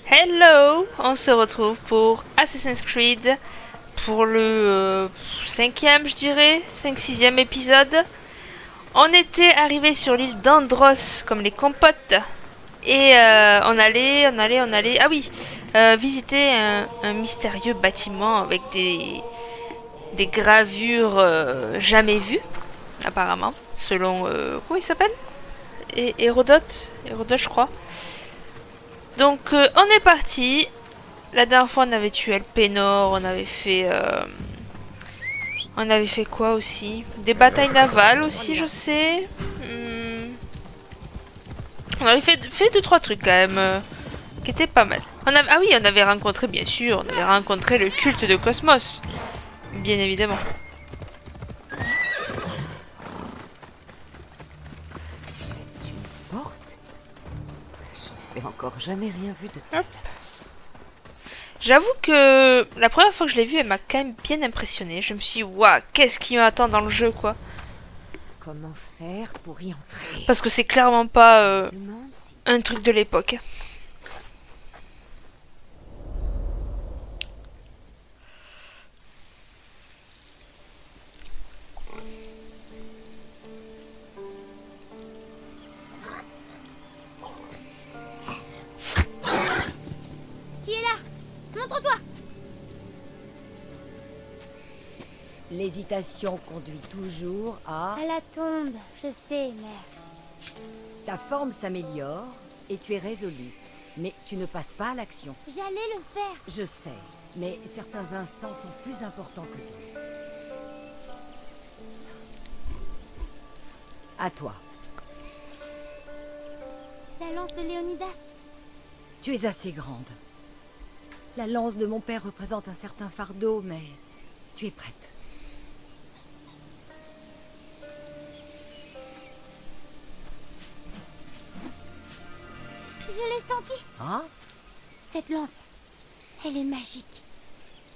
Hello, on se retrouve pour Assassin's Creed pour le cinquième, je dirais, 5-6e épisode. On était arrivé sur l'île d'Andros comme les compotes et on allait, ah oui, visiter un mystérieux bâtiment avec des gravures jamais vues, apparemment, selon, comment il s'appelle? Hérodote, je crois. Donc on est parti. La dernière fois, on avait tué Elpenor, on avait fait quoi aussi? Des batailles navales aussi, je sais. On avait fait deux trois trucs quand même, qui étaient pas mal. Ah oui, on avait rencontré, bien sûr, on avait rencontré le culte de Cosmos. Bien évidemment. C'est une porte? Je n'avais encore jamais rien vu de tel. Hop. J'avoue que la première fois que je l'ai vue, elle m'a quand même bien impressionnée. Je me suis dit, waouh, qu'est-ce qui m'attend dans le jeu, quoi. Comment faire pour y entrer? Parce que c'est clairement pas Je me demande si... un truc de l'époque. Qui est là? Montre-toi! L'hésitation conduit toujours à... À la tombe, je sais, mère. Ta forme s'améliore et tu es résolu. Mais tu ne passes pas à l'action. J'allais le faire. Je sais, mais certains instants sont plus importants que d'autres. À toi. La lance de Léonidas. Tu es assez grande. La lance de mon père représente un certain fardeau, mais tu es prête. Je l'ai sentie. Ah? Cette lance, elle est magique.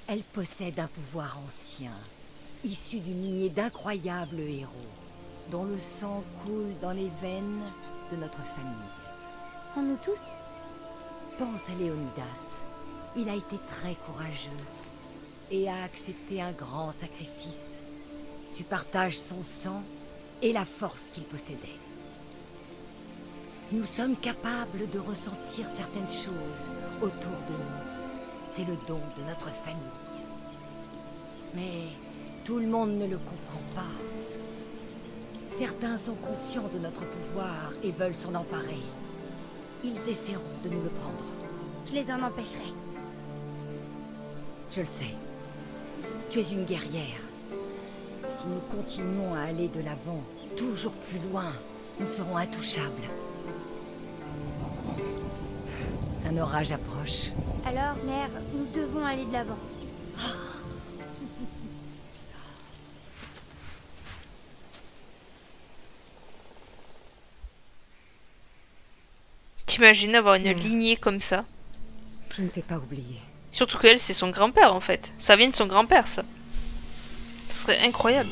Elle possède un pouvoir ancien, issu d'une lignée d'incroyables héros, dont le sang coule dans les veines de notre famille. En nous tous? Pense à Léonidas. Il a été très courageux et a accepté un grand sacrifice. Tu partages son sang et la force qu'il possédait. Nous sommes capables de ressentir certaines choses autour de nous. C'est le don de notre famille. Mais tout le monde ne le comprend pas. Certains sont conscients de notre pouvoir et veulent s'en emparer. Ils essaieront de nous le prendre. Je les en empêcherai. Je le sais. Tu es une guerrière. Si nous continuons à aller de l'avant, toujours plus loin, nous serons intouchables. Un orage approche. Alors, mère, nous devons aller de l'avant. T'imagines avoir une lignée comme ça? Je ne t'ai pas oublié. Surtout qu'elle, c'est son grand-père en fait. Ça vient de son grand-père, ça. Ce serait incroyable.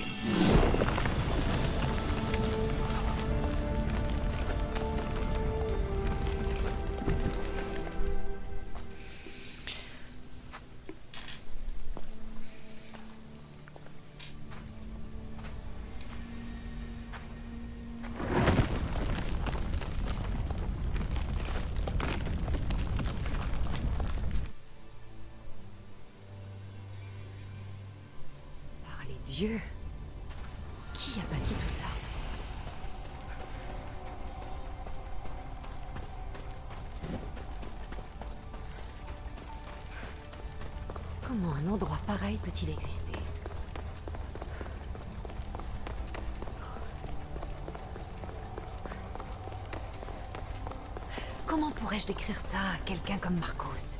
Par les dieux. Qui a bâti tout ça? Comment un endroit pareil peut-il exister? Comment pourrais-je décrire ça à quelqu'un comme Marcos?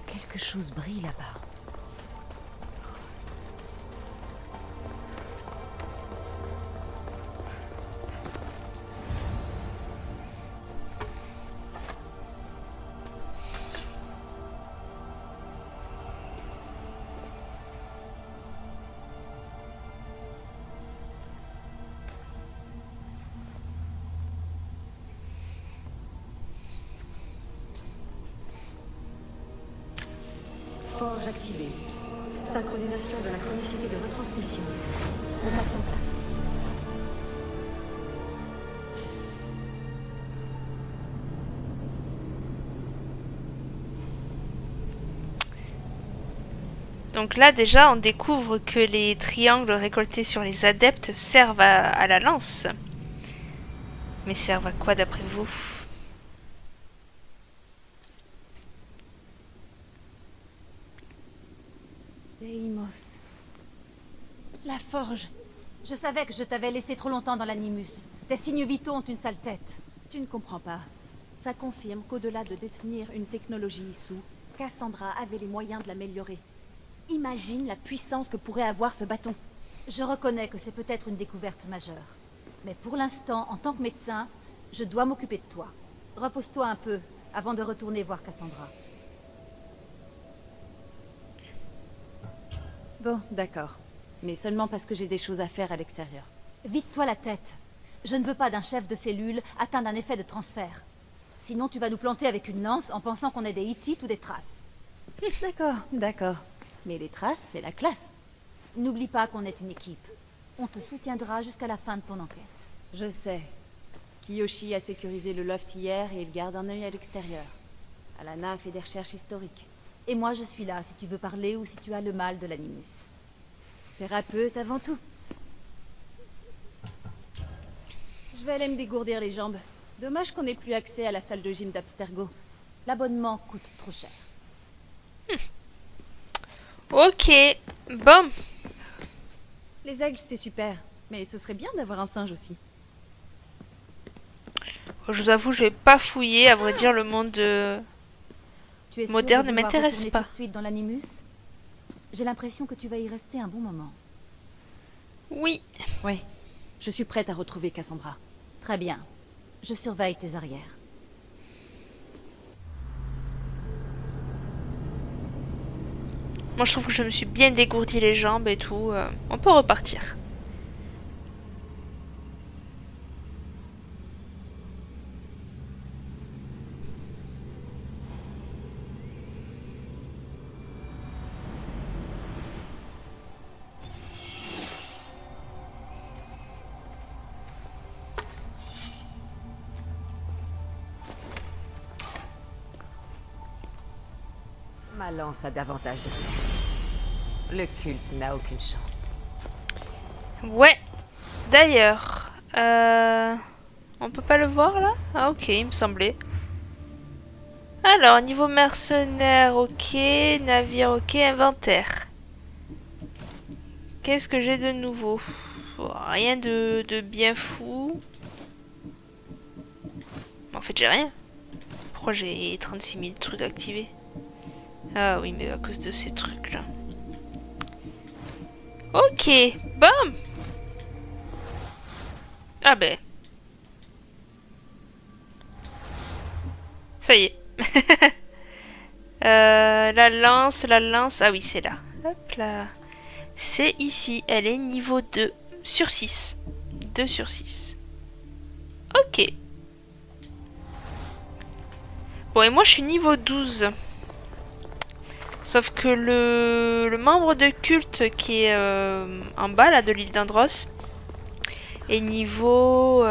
Quelque chose brille là-bas. forge activée. Synchronisation de la chronicité de retransmission. Remettre en place. Donc là déjà on découvre que les triangles récoltés sur les adeptes servent à la lance. Mais servent à quoi d'après vous? Deimos. La forge. Je savais que je t'avais laissé trop longtemps dans l'animus. Tes signes vitaux ont une sale tête. Tu ne comprends pas. Ça confirme qu'au-delà de détenir une technologie issue, Cassandra avait les moyens de l'améliorer. Imagine la puissance que pourrait avoir ce bâton. Je reconnais que c'est peut-être une découverte majeure. Mais pour l'instant, en tant que médecin, je dois m'occuper de toi. Repose-toi un peu, avant de retourner voir Cassandra. Bon, d'accord. Mais seulement parce que j'ai des choses à faire à l'extérieur. Vide-toi la tête. Je ne veux pas d'un chef de cellule atteint d'un effet de transfert. Sinon, tu vas nous planter avec une lance en pensant qu'on est des Hittites ou des Thraces. D'accord, d'accord. Mais les traces, c'est la classe. N'oublie pas qu'on est une équipe. On te soutiendra jusqu'à la fin de ton enquête. Je sais. Kiyoshi a sécurisé le loft hier et il garde un œil à l'extérieur. Alana a fait des recherches historiques. Et moi, je suis là si tu veux parler ou si tu as le mal de l'animus. Thérapeute avant tout. Je vais aller me dégourdir les jambes. Dommage qu'on n'ait plus accès à la salle de gym d'Abstergo. L'abonnement coûte trop cher. Ok, bon. Les aigles, c'est super. Mais ce serait bien d'avoir un singe aussi. Je vous avoue, je vais pas fouiller. À vrai dire, le monde Tu es moderne sûr ne de vouloir m'intéresse retourner pas. tout de suite dans l'animus? J'ai l'impression que tu vas y rester un bon moment. Oui. Ouais. Je suis prête à retrouver Cassandra. Très bien. Je surveille tes arrières. Moi, je trouve que je me suis bien dégourdi les jambes et tout. On peut repartir. Ma lance a davantage de force. Le culte n'a aucune chance. Ouais. D'ailleurs, on peut pas le voir là? Ah ok, il me semblait. Alors, niveau mercenaire, ok. Navire, ok. Inventaire. Qu'est-ce que j'ai de nouveau? Rien de bien fou. En fait, j'ai rien. Pourquoi j'ai 36 000 trucs activés? Ah oui, mais à cause de ces trucs-là. Ok, bam. Ah ben. Ça y est. La lance. Ah oui, c'est là. Hop là. C'est ici. Elle est niveau 2 sur 6. 2 sur 6. Ok. Bon, et moi, je suis niveau 12. Sauf que le membre de culte qui est en bas, là, de l'île d'Andros, est niveau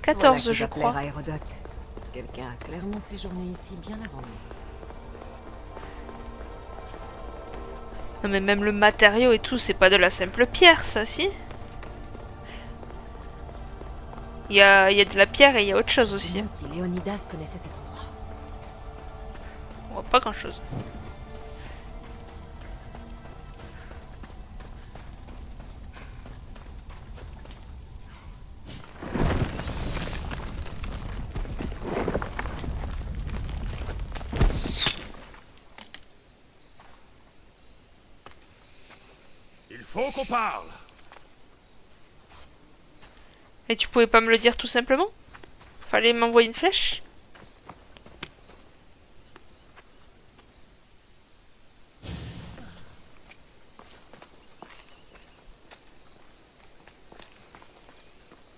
14, Voilà je crois. à Hérodote. Quelqu'un a clairement séjourné ici bien avant nous. Non, mais même le matériau et tout, c'est pas de la simple pierre, ça, si? Il y a de la pierre et il y a autre chose Je me aussi. demande si Léonidas connaissait cet endroit. On voit pas grand chose. Il faut qu'on parle. Et tu pouvais pas me le dire tout simplement? Fallait m'envoyer une flèche?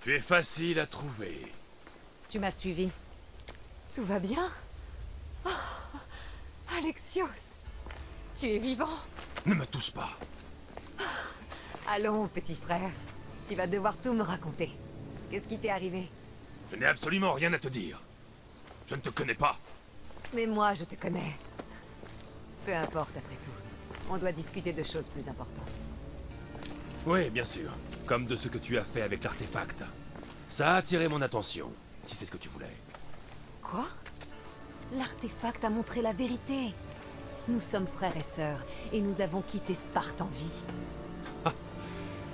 Tu es facile à trouver. Tu m'as suivi. Tout va bien? Oh, Alexios! Tu es vivant? Ne me touche pas. Allons, petit frère. Tu vas devoir tout me raconter. Qu'est-ce qui t'est arrivé? Je n'ai absolument rien à te dire. Je ne te connais pas. Mais moi, je te connais. Peu importe, après tout. On doit discuter de choses plus importantes. Oui, bien sûr. Comme de ce que tu as fait avec l'artefact. Ça a attiré mon attention, si c'est ce que tu voulais. Quoi? L'artefact a montré la vérité. Nous sommes frères et sœurs, et nous avons quitté Sparte en vie.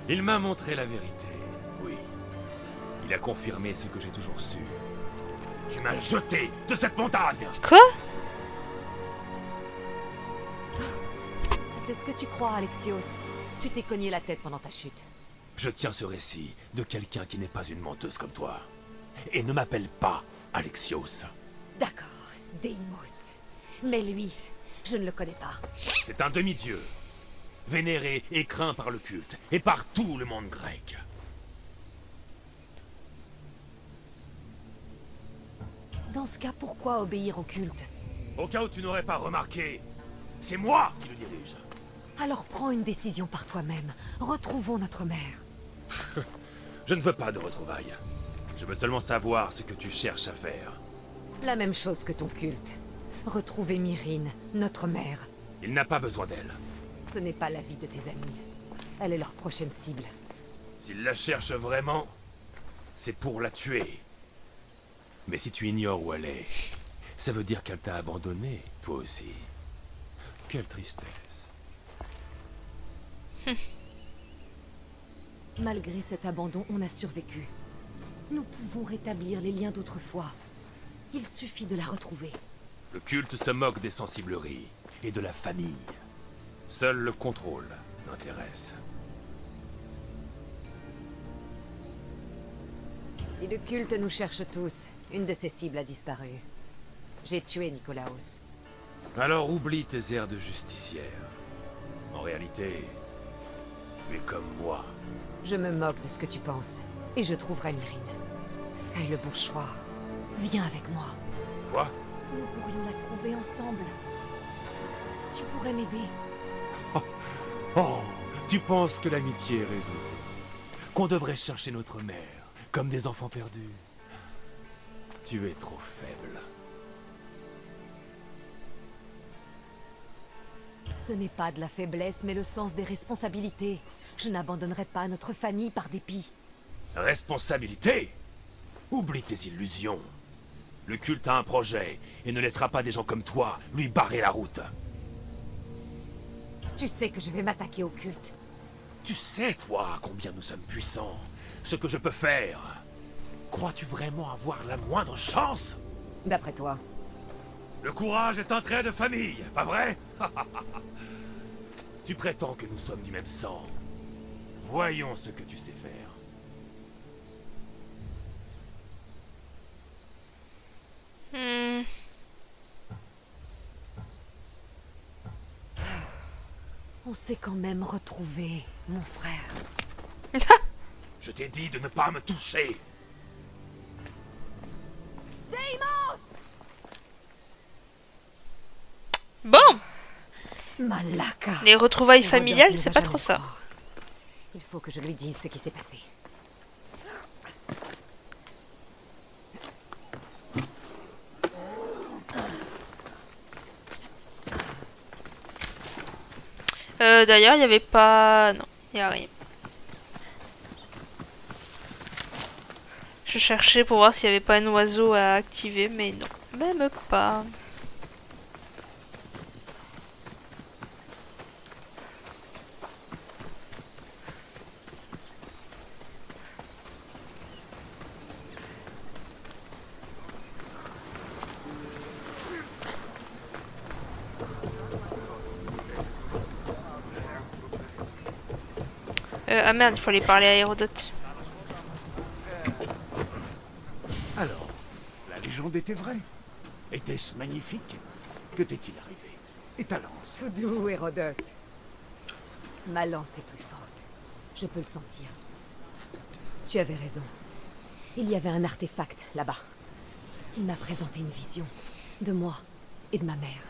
Il m'a montré la vérité, oui. Il a confirmé ce que j'ai toujours su. Tu m'as jeté de cette montagne! Quoi? Si c'est ce que tu crois, Alexios, tu t'es cogné la tête pendant ta chute. Je tiens ce récit de quelqu'un qui n'est pas une menteuse comme toi. Et ne m'appelle pas Alexios. D'accord, Deimos. Mais lui, je ne le connais pas. C'est un demi-dieu. Vénéré et craint par le culte, et par tout le monde grec. Dans ce cas, pourquoi obéir au culte? Au cas où tu n'aurais pas remarqué, c'est moi qui le dirige. Alors prends une décision par toi-même. Retrouvons notre mère. Je ne veux pas de retrouvailles. Je veux seulement savoir ce que tu cherches à faire. La même chose que ton culte. Retrouver Myrrine, notre mère. Il n'a pas besoin d'elle. Ce n'est pas la vie de tes amis. Elle est leur prochaine cible. S'il la cherche vraiment, c'est pour la tuer. Mais si tu ignores où elle est, ça veut dire qu'elle t'a abandonné, toi aussi. Quelle tristesse. Malgré cet abandon, on a survécu. Nous pouvons rétablir les liens d'autrefois. Il suffit de la retrouver. Le culte se moque des sensibleries et de la famille. Seul le contrôle m'intéresse. Si le culte nous cherche tous, une de ses cibles a disparu. J'ai tué Nicolaos. Alors oublie tes airs de justicière. En réalité, tu es comme moi. Je me moque de ce que tu penses, et je trouverai Myrrine. Fais le bon choix. Viens avec moi. Quoi? Nous pourrions la trouver ensemble. Tu pourrais m'aider. Oh, tu penses que l'amitié résout tout? Qu'on devrait chercher notre mère, comme des enfants perdus? Tu es trop faible. Ce n'est pas de la faiblesse, mais le sens des responsabilités. Je n'abandonnerai pas notre famille par dépit. Responsabilité? Oublie tes illusions. Le culte a un projet, et ne laissera pas des gens comme toi lui barrer la route. Tu sais que je vais m'attaquer au culte. Tu sais, toi, combien nous sommes puissants. Ce que je peux faire. Crois-tu vraiment avoir la moindre chance? D'après toi. Le courage est un trait de famille, pas vrai? Tu prétends que nous sommes du même sang. Voyons ce que tu sais faire. On s'est quand même retrouvé, mon frère. Je t'ai dit de ne pas me toucher. Deimos! Bon, Malaka. les retrouvailles Hérodote familiales, ne c'est va pas jamais trop ça. croire. Il faut que je lui dise ce qui s'est passé. D'ailleurs, il n'y avait pas... Non, il n'y a rien. Je cherchais pour voir s'il n'y avait pas un oiseau à activer, mais non, même pas. Ah merde, il faut aller parler à Hérodote. Alors, la légende était vraie. Était-ce magnifique? Que t'est-il arrivé? Et ta lance? Tout doux, Hérodote. Ma lance est plus forte. Je peux le sentir. Tu avais raison. Il y avait un artefact là-bas. Il m'a présenté une vision. De moi et de ma mère.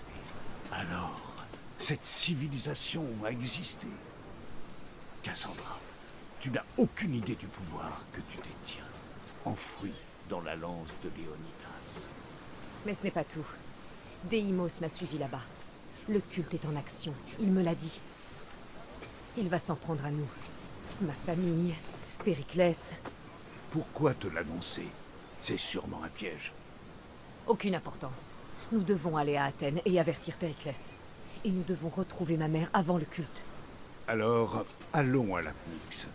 Alors, cette civilisation a existé. Cassandra, tu n'as aucune idée du pouvoir que tu détiens, enfoui dans la lance de Léonidas. Mais ce n'est pas tout. Deimos m'a suivi là-bas. Le culte est en action, il me l'a dit. Il va s'en prendre à nous. Ma famille, Périclès... Pourquoi te l'annoncer? C'est sûrement un piège. Aucune importance. Nous devons aller à Athènes et avertir Périclès. Et nous devons retrouver ma mère avant le culte. Alors, allons à la Pnyx.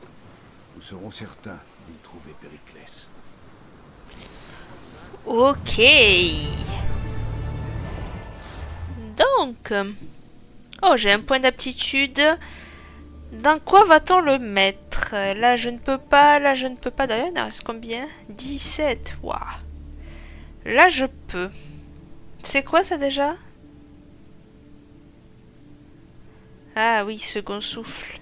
Nous serons certains d'y trouver Périclès. Ok. Donc... Oh, j'ai un point d'aptitude. Dans quoi va-t-on le mettre? Là, je ne peux pas. Là, je ne peux pas. D'ailleurs, il en reste combien? 17. Waouh. Là, je peux. C'est quoi ça déjà? Ah oui, second souffle.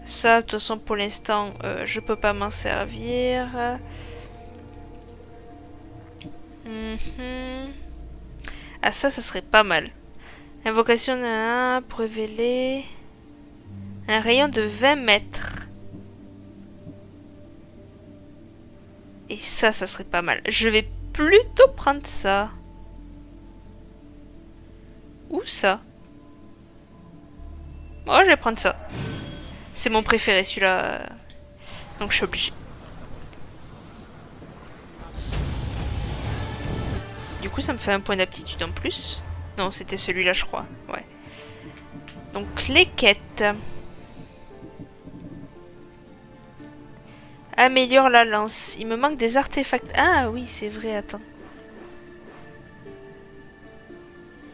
Ça, de toute façon, pour l'instant, je peux pas m'en servir. Ah, ça serait pas mal. Invocation pour révéler un rayon de 20 mètres. Et ça serait pas mal. Je vais plutôt prendre ça. Ou ça. Oh, je vais prendre ça. C'est mon préféré, celui-là. Donc, je suis obligée. Du coup, ça me fait un point d'aptitude en plus. Non, c'était celui-là, je crois. Ouais. Donc, les quêtes. Améliore la lance. Il me manque des artefacts. Ah oui, c'est vrai, attends.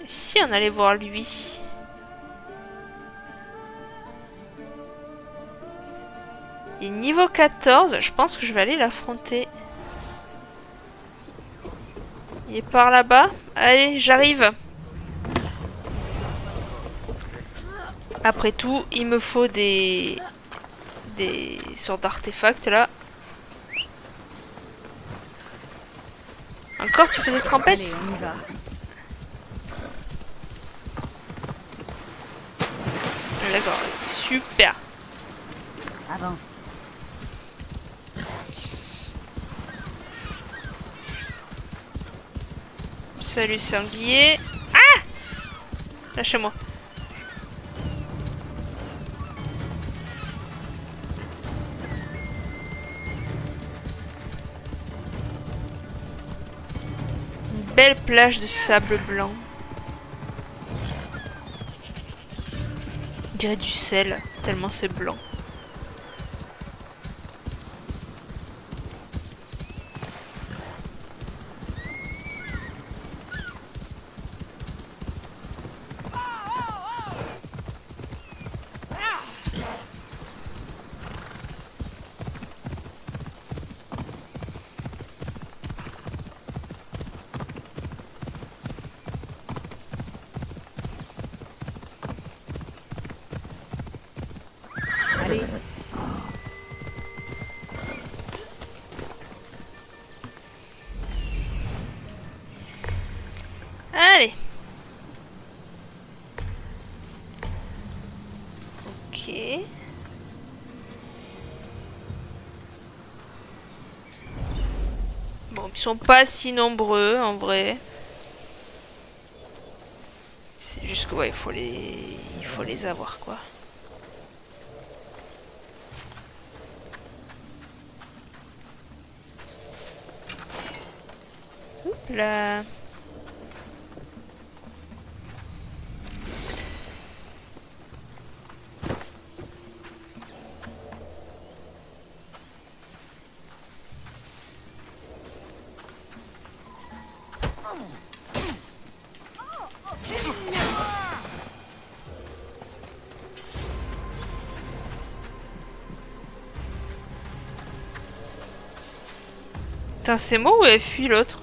Si on allait voir lui. Il est niveau 14. Je pense que je vais aller l'affronter. Il est par là-bas. Allez, j'arrive. Après tout, il me faut des sortes d'artefacts là. Encore, tu faisais trempette? Allez, on y va. D'accord, super. Avance. Salut sanglier. Ah! Lâchez-moi. Une belle plage de sable blanc. On dirait du sel, tellement c'est blanc. Allez. Allez. Ok. Bon, ils sont pas si nombreux en vrai. C'est juste que ouais, il faut les avoir quoi. Hop là. Putain, c'est moi ou elle fuit l'autre?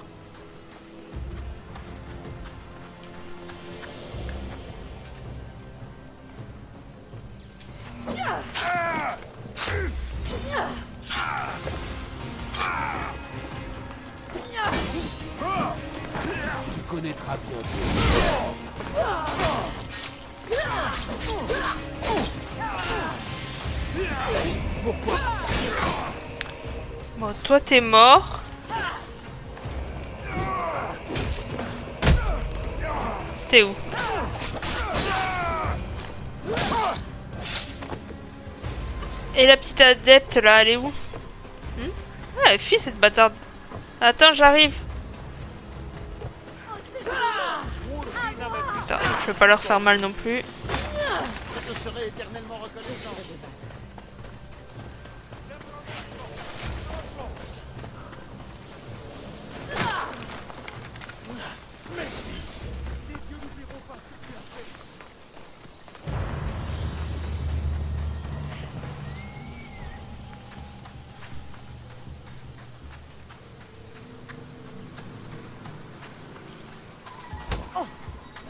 connaîtras bientôt. Pourquoi? Bon, toi t'es mort. T'es où? Et la petite adepte là, elle est où? Ah, elle fuit cette bâtarde. Attends, j'arrive. Attends, je vais pas leur faire mal non plus. Je te serai éternellement reconnaissant.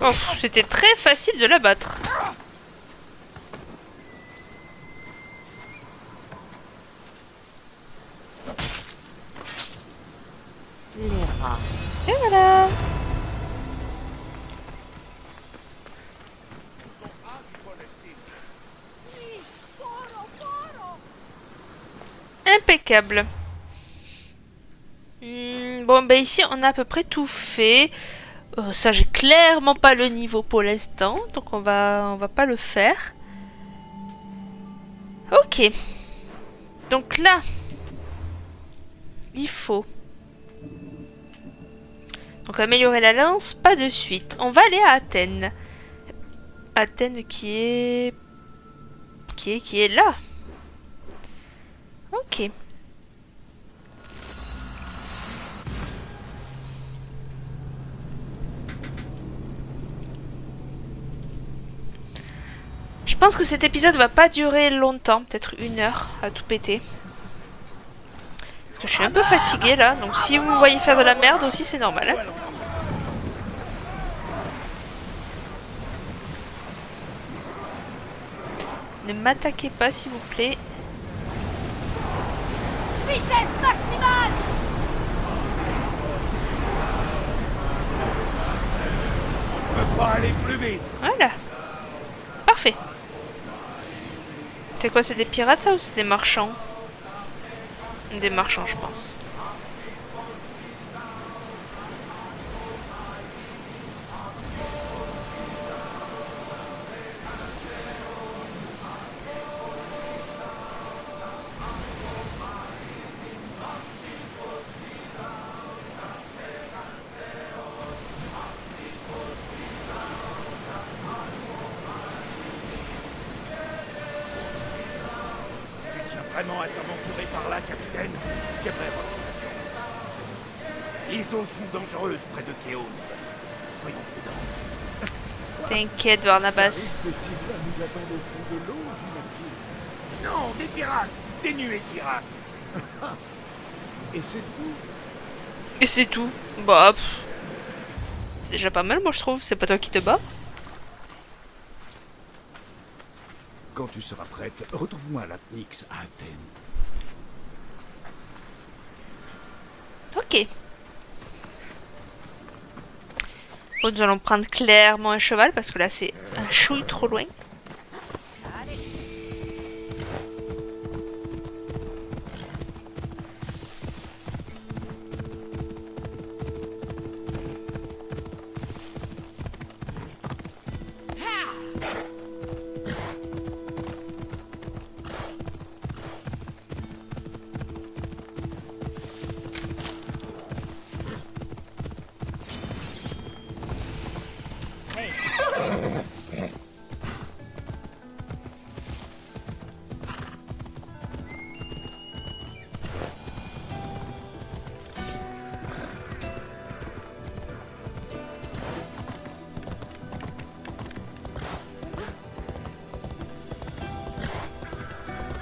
Oh, c'était très facile de la battre. Les rats. Et voilà. Impeccable. Bon, ben ici, on a à peu près tout fait. Ça, j'ai clairement pas le niveau pour l'instant, donc on va pas le faire. Ok. Donc là, il faut donc améliorer la lance, pas de suite. On va aller à Athènes. Athènes qui est là. Ok. Je pense que cet épisode va pas durer longtemps, peut-être 1 heure à tout péter. Parce que je suis un peu fatiguée là, donc si vous me voyez faire de la merde aussi, c'est normal. Hein. Ne m'attaquez pas s'il vous plaît. Vitesse maximale! On peut pas aller plus vite. Voilà. Parfait. C'est quoi, c'est des pirates ça ou c'est des marchands? Des marchands, je pense. Vraiment être aventuré par là, capitaine? J'aimerais votre relation. Les eaux sont dangereuses près de Kéos. Soyons prudents. T'inquiète, Barnabas. Non, des pirates! Des nuées pirates! Et c'est tout? Et c'est tout. Bah, c'est déjà pas mal, moi je trouve. C'est pas toi qui te bats. Quand tu seras prête, retrouve-moi à l'Apnix à Athènes. Ok. Bon, nous allons prendre clairement un cheval parce que là c'est un chouille trop loin.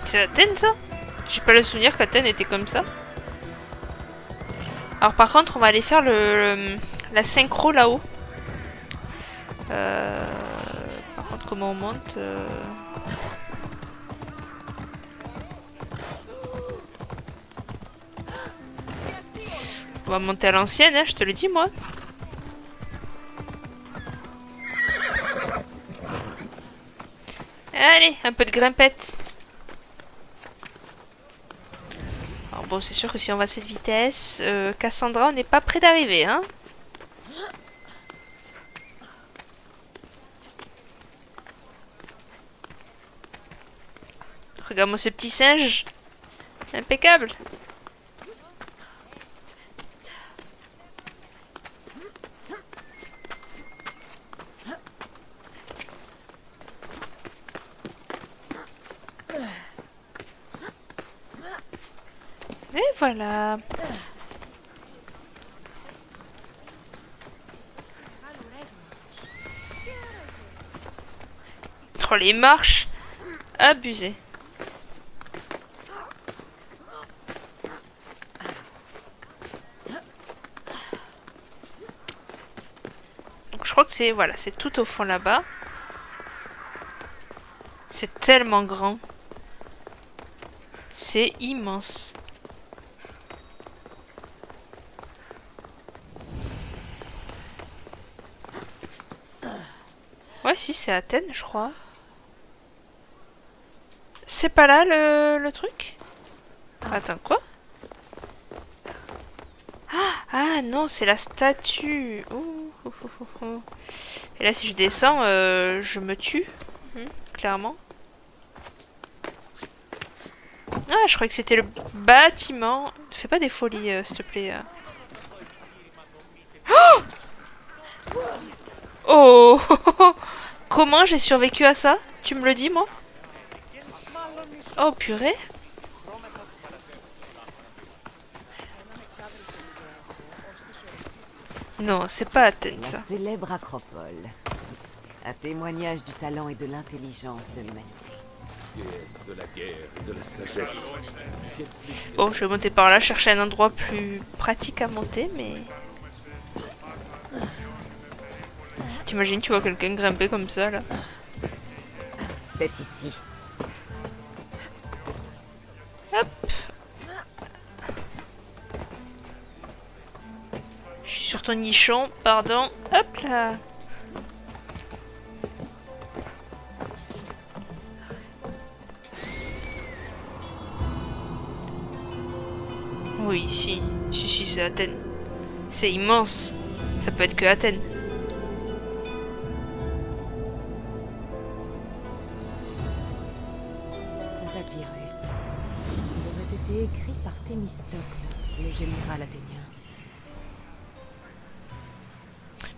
C'est Athènes ça? J'ai pas le souvenir qu'Athènes était comme ça. Alors par contre on va aller faire la synchro là-haut. Par contre comment on monte On va monter à l'ancienne, hein, je te le dis moi. Allez, un peu de grimpette. Alors bon, c'est sûr que si on va à cette vitesse, Cassandra, on n'est pas près d'arriver, hein. Regarde-moi ce petit singe. Impeccable. Et voilà. Oh, les marches. Abusé. Donc je crois que c'est voilà, c'est tout au fond là-bas. C'est tellement grand. C'est immense. Ouais, si, c'est Athènes, je crois. C'est pas là le truc? Attends, quoi? Ah non, c'est la statue. Ouh, ouh, ouh, ouh, ouh. Et là, si je descends, je me tue. Clairement. Ah, je croyais que c'était le bâtiment. Fais pas des folies, s'il te plaît. Oh, comment j'ai survécu à ça? Tu me le dis, moi? Oh, purée. Non, c'est pas Athènes, ça. La célèbre Acropole. Un témoignage du talent et de l'intelligence de l'humanité. De la guerre, de la sagesse. Bon, je vais monter par là, chercher un endroit plus pratique à monter, mais... T'imagines, tu vois quelqu'un grimper comme ça, là? C'est ici. Hop. Je suis sur ton nichon, pardon. Hop là. Oui, si, c'est Athènes. C'est immense. Ça peut être que Athènes. Un papyrus. Il aurait été écrit par Thémistocle, le général athénien.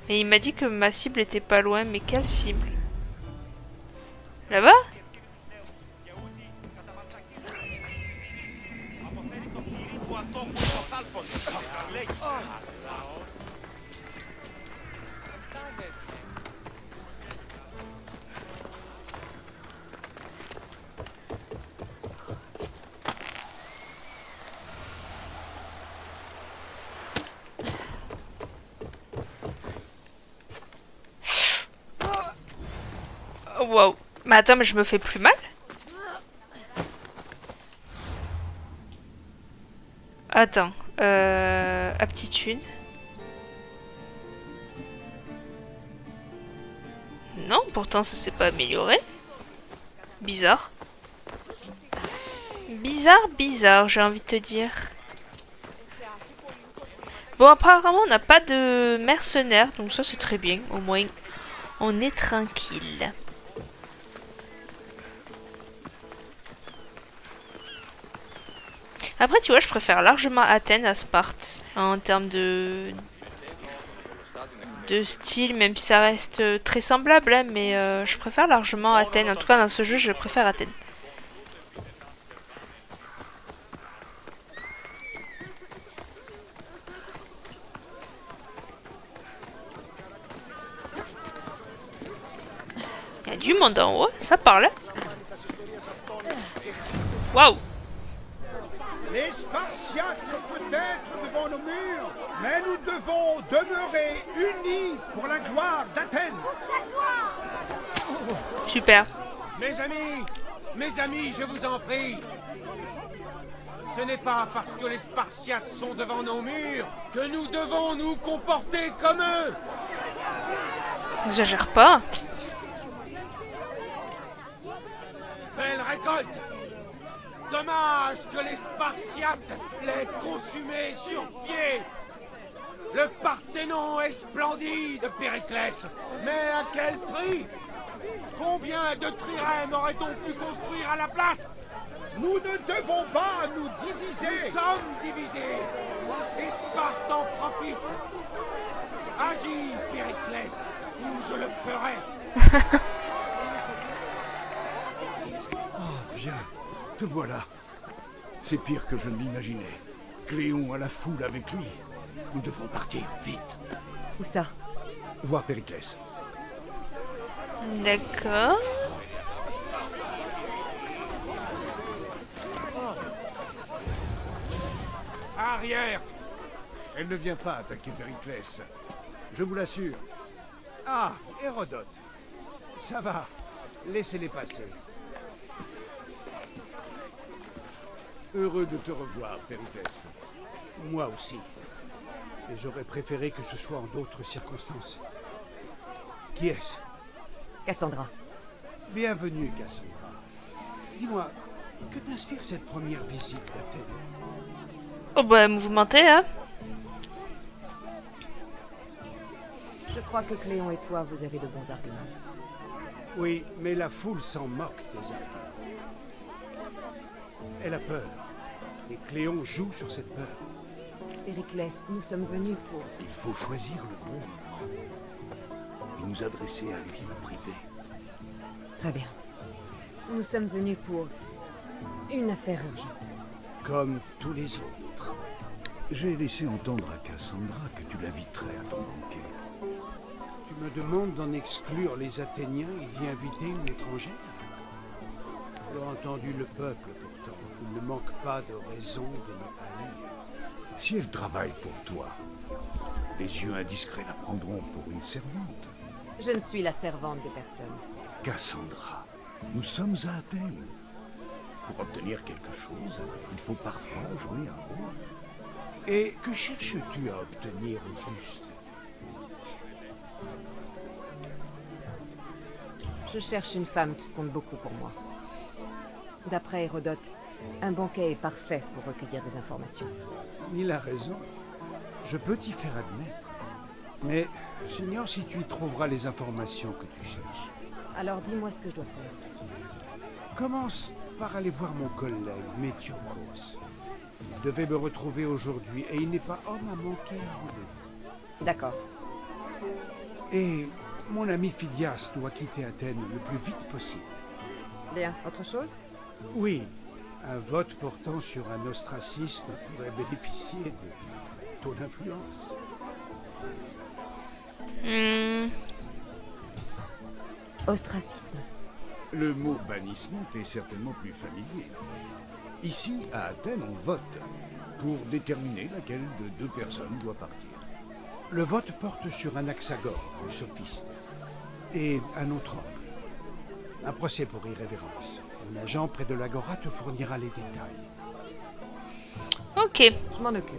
Mais il m'a dit que ma cible était pas loin, mais quelle cible? Là-bas? Wow. Mais attends, mais je me fais plus mal? Attends. Aptitude. Non, pourtant ça s'est pas amélioré. Bizarre. Bizarre, j'ai envie de te dire. Bon, apparemment, on n'a pas de mercenaires, donc ça c'est très bien. Au moins, on est tranquille. Après, tu vois, je préfère largement Athènes à Sparte en termes de style, même si ça reste très semblable, hein, mais je préfère largement Athènes. En tout cas, dans ce jeu, je préfère Athènes. Il y a du monde en haut, ça parle. Waouh! Les Spartiates sont peut-être devant nos murs, mais nous devons demeurer unis pour la gloire d'Athènes. Super. Mes amis, je vous en prie. Ce n'est pas parce que les Spartiates sont devant nos murs que nous devons nous comporter comme eux. N'exagère pas. récolte. Dommage que les Spartiates l'aient consumé sur pied. Le Parthénon est splendide, Périclès, mais à quel prix? Combien de trirèmes aurait-on pu construire à la place? Nous ne devons pas nous diviser. Nous sommes divisés, et Sparte en profite. Agis, Périclès, ou je le ferai. Bien, te voilà. C'est pire que je ne l'imaginais. Cléon a la foule avec lui. Nous devons partir, vite. Où ça? Voir Périclès. D'accord. Arrière. Elle ne vient pas attaquer Périclès. Je vous l'assure. Ah, Hérodote. Ça va. Laissez-les passer. Heureux de te revoir, Périclès. Moi aussi. Et j'aurais préféré que ce soit en d'autres circonstances. Qui est-ce? Cassandra. Bienvenue, Cassandra. Dis-moi, que t'inspire cette première visite d'Athènes? Oh bah, mouvementé, hein. Je crois que Cléon et toi, vous avez de bons arguments. Oui, mais la foule s'en moque des arguments. Elle a peur. Et Cléon joue sur cette peur. Périclès, nous sommes venus pour... Il faut choisir le bon moment. Et nous adresser à lui en privé. Très bien. Nous sommes venus pour... une affaire urgente. Comme tous les autres. J'ai laissé entendre à Cassandra que tu l'inviterais à ton banquet. Tu me demandes d'en exclure les Athéniens et d'y inviter une étrangère? Tu as entendu le peuple pourtant. Il ne manque pas de raison de me haïr. Si elle travaille pour toi, les yeux indiscrets la prendront pour une servante. Je ne suis la servante de personne. Cassandra, nous sommes à Athènes. Pour obtenir quelque chose, il faut parfois jouer un rôle. Et que cherches-tu à obtenir au juste? Je cherche une femme qui compte beaucoup pour moi. D'après Hérodote, un banquet est parfait pour recueillir des informations. Il a raison. Je peux t'y faire admettre. Mais j'ignore si tu y trouveras les informations que tu cherches. Alors dis-moi ce que je dois faire. Commence par aller voir mon collègue, Métiokos. Il devait me retrouver aujourd'hui et il n'est pas homme à manquer un rendez-vous. D'accord. Et mon ami Phidias doit quitter Athènes le plus vite possible. Bien, autre chose? Oui, un vote portant sur un ostracisme pourrait bénéficier de ton influence. Ostracisme. Le mot bannissement est certainement plus familier. Ici, à Athènes, on vote pour déterminer laquelle de deux personnes doit partir. Le vote porte sur un Anaxagore, le sophiste, et un autre homme. Un procès pour irrévérence. Un agent près de l'agora te fournira les détails. Ok. Je m'en occupe.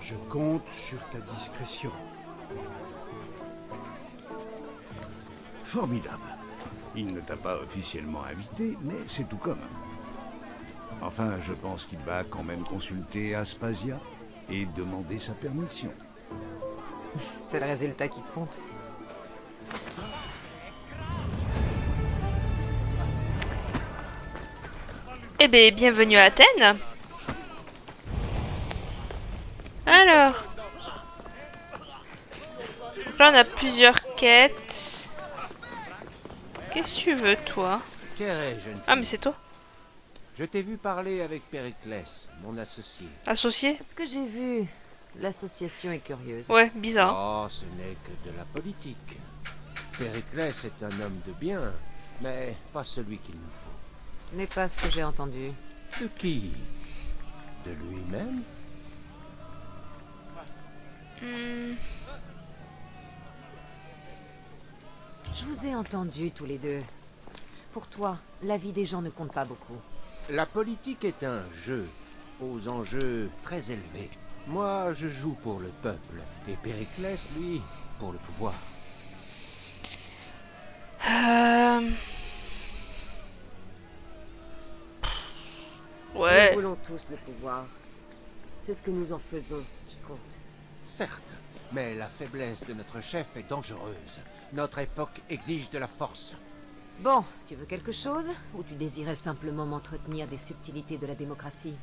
Je compte sur ta discrétion. Formidable. Il ne t'a pas officiellement invité, mais c'est tout comme. Enfin, je pense qu'il va quand même consulter Aspasia et demander sa permission. C'est le résultat qui compte. Eh bien, bienvenue à Athènes. Alors. Donc là, on a plusieurs quêtes. Qu'est-ce que tu veux, toi? Quéré, jeune fille. Ah, mais c'est toi. Je t'ai vu parler avec Périclès, mon associé. Associé? Ce que j'ai vu, l'association est curieuse. Ouais, bizarre. Oh, ce n'est que de la politique. Périclès est un homme de bien, mais pas celui qu'il nous faut. Ce n'est pas ce que j'ai entendu. De qui? De lui-même? Je vous ai entendus tous les deux. Pour toi, la vie des gens ne compte pas beaucoup. La politique est un jeu, aux enjeux très élevés. Moi, je joue pour le peuple, et Périclès, lui, pour le pouvoir. Ouais. Nous voulons tous le pouvoir. C'est ce que nous en faisons qui compte. Certes, mais la faiblesse de notre chef est dangereuse. Notre époque exige de la force. Bon, tu veux quelque chose? Ou tu désirais simplement m'entretenir des subtilités de la démocratie?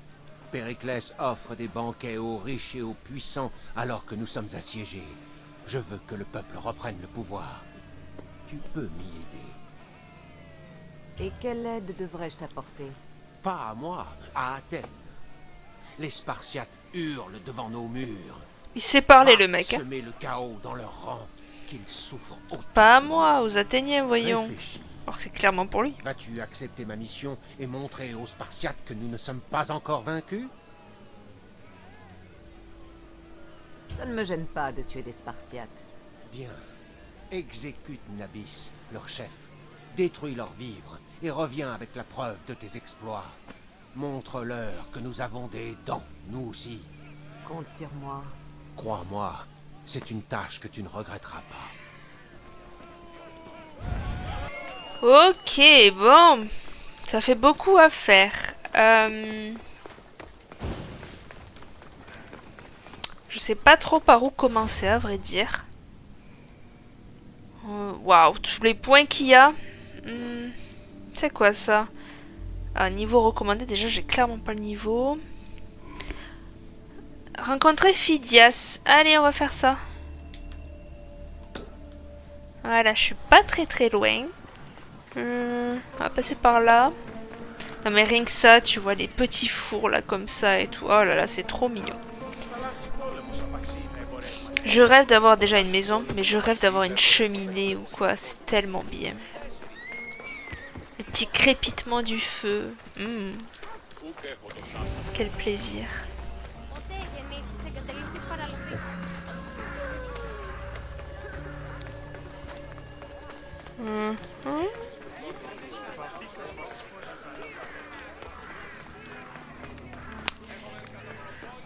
Périclès offre des banquets aux riches et aux puissants alors que nous sommes assiégés. Je veux que le peuple reprenne le pouvoir. Tu peux m'y aider. Et quelle aide devrais-je t'apporter? Pas à moi, à Athènes. Les Spartiates hurlent devant nos murs. Il sait parler, le mec. Hein. Semer le chaos dans leurs rangs, qu'ils souffrent autant. Pas à moi, aux Athéniens, voyons. Réfléchis. Alors que c'est clairement pour lui. Vas-tu accepter ma mission et montrer aux Spartiates que nous ne sommes pas encore vaincus? Ça ne me gêne pas de tuer des Spartiates. Bien. Exécute Nabis, leur chef. Détruis leurs vivres et reviens avec la preuve de tes exploits. Montre-leur que nous avons des dents, nous aussi. Compte sur moi. Crois-moi, c'est une tâche que tu ne regretteras pas. Ok, bon. Ça fait beaucoup à faire. Je sais pas trop par où commencer, à vrai dire. Waouh, tous les points qu'il y a. C'est quoi ça? Niveau recommandé, déjà j'ai clairement pas le niveau. Rencontrer Phidias. Allez, on va faire ça. Voilà, je suis pas très loin. On va passer par là. Non mais rien que ça, tu vois les petits fours là comme ça et tout. Oh là là, c'est trop mignon. Je rêve d'avoir déjà une maison, mais je rêve d'avoir une cheminée ou quoi. C'est tellement bien. Le petit crépitement du feu. Quel plaisir.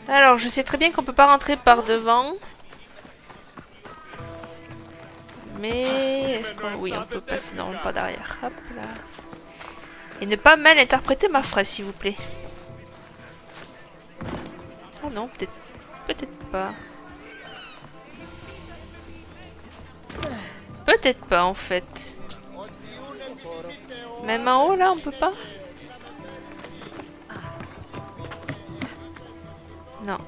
Alors, je sais très bien qu'on peut pas rentrer par devant. Mais est-ce qu'on... Oui, on peut passer normalement pas derrière. Hop là. Et ne pas mal interpréter ma phrase, s'il vous plaît. Oh non, peut-être pas. Peut-être pas, en fait. Même en haut, là, on peut pas? Non.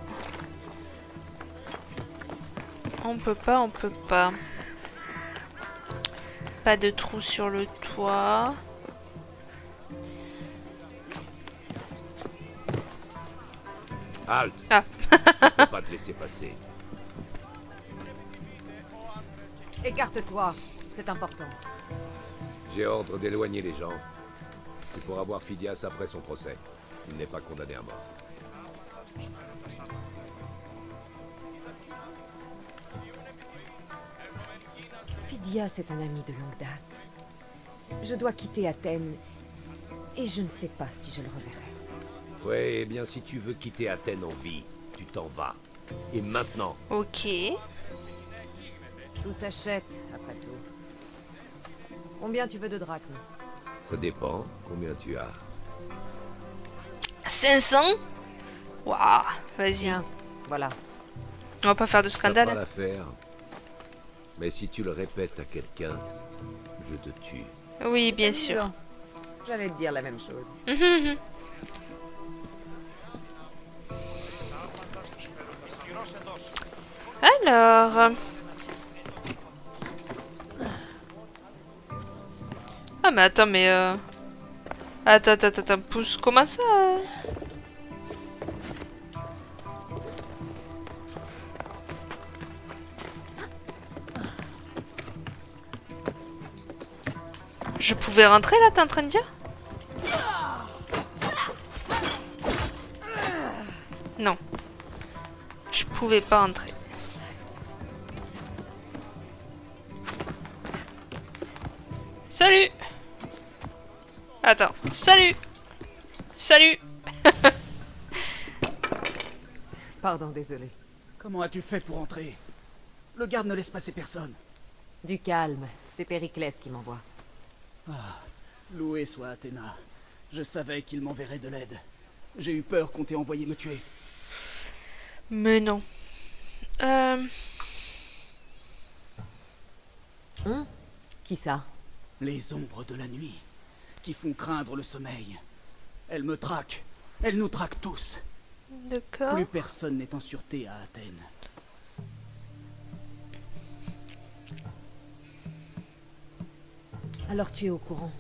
On peut pas, on peut pas. Pas de trou sur le toit. Halte. Ah. Je peux pas te laisser passer. Écarte-toi, c'est important. J'ai ordre d'éloigner les gens. Tu pourras voir Phidias après son procès. Il n'est pas condamné à mort. Phidias est un ami de longue date. Je dois quitter Athènes et je ne sais pas si je le reverrai. Ouais, eh bien si tu veux quitter Athènes en vie, tu t'en vas. Et maintenant. Ok. Tout s'achète, après tout. Combien tu veux de drachmes? Ça dépend. Combien tu as? 500? Waouh, vas-y. Tiens, voilà. On va pas faire de Ça fera scandale. l'affaire. Mais si tu le répètes à quelqu'un, je te tue. Oui, bien sûr. Non, j'allais te dire la même chose. Alors... Ah mais attends, mais... Attends, pousse, comment ça Je pouvais rentrer là, t'es en train de dire? Non. Je pouvais pas entrer. Salut! Attends, salut! Salut! Pardon, désolé. Comment as-tu fait pour entrer? Le garde ne laisse passer personne. Du calme, c'est Périclès qui m'envoie. Ah, loué soit Athéna. Je savais qu'il m'enverrait de l'aide. J'ai eu peur qu'on t'ait envoyé me tuer. Mais non. Qui ça? Les ombres de la nuit, qui font craindre le sommeil. Elles me traquent. Elles nous traquent tous. D'accord. Plus personne n'est en sûreté à Athènes. Alors tu es au courant.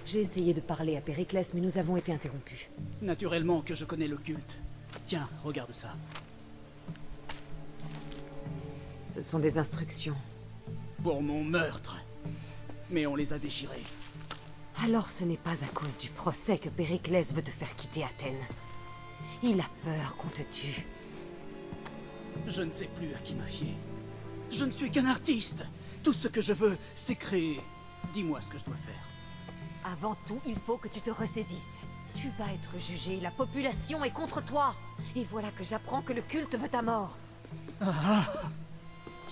J'ai essayé de parler à Périclès, mais nous avons été interrompus. Naturellement que je connais le culte. Tiens, regarde ça. Ce sont des instructions. Pour mon meurtre. Mais on les a déchirées. Alors ce n'est pas à cause du procès que Périclès veut te faire quitter Athènes. Il a peur qu'on te tue. Je ne sais plus à qui me fier. Je ne suis qu'un artiste. Tout ce que je veux, c'est créer. Dis-moi ce que je dois faire. Avant tout, il faut que tu te ressaisisses. Tu vas être jugé, la population est contre toi. Et voilà que j'apprends que le culte veut ta mort.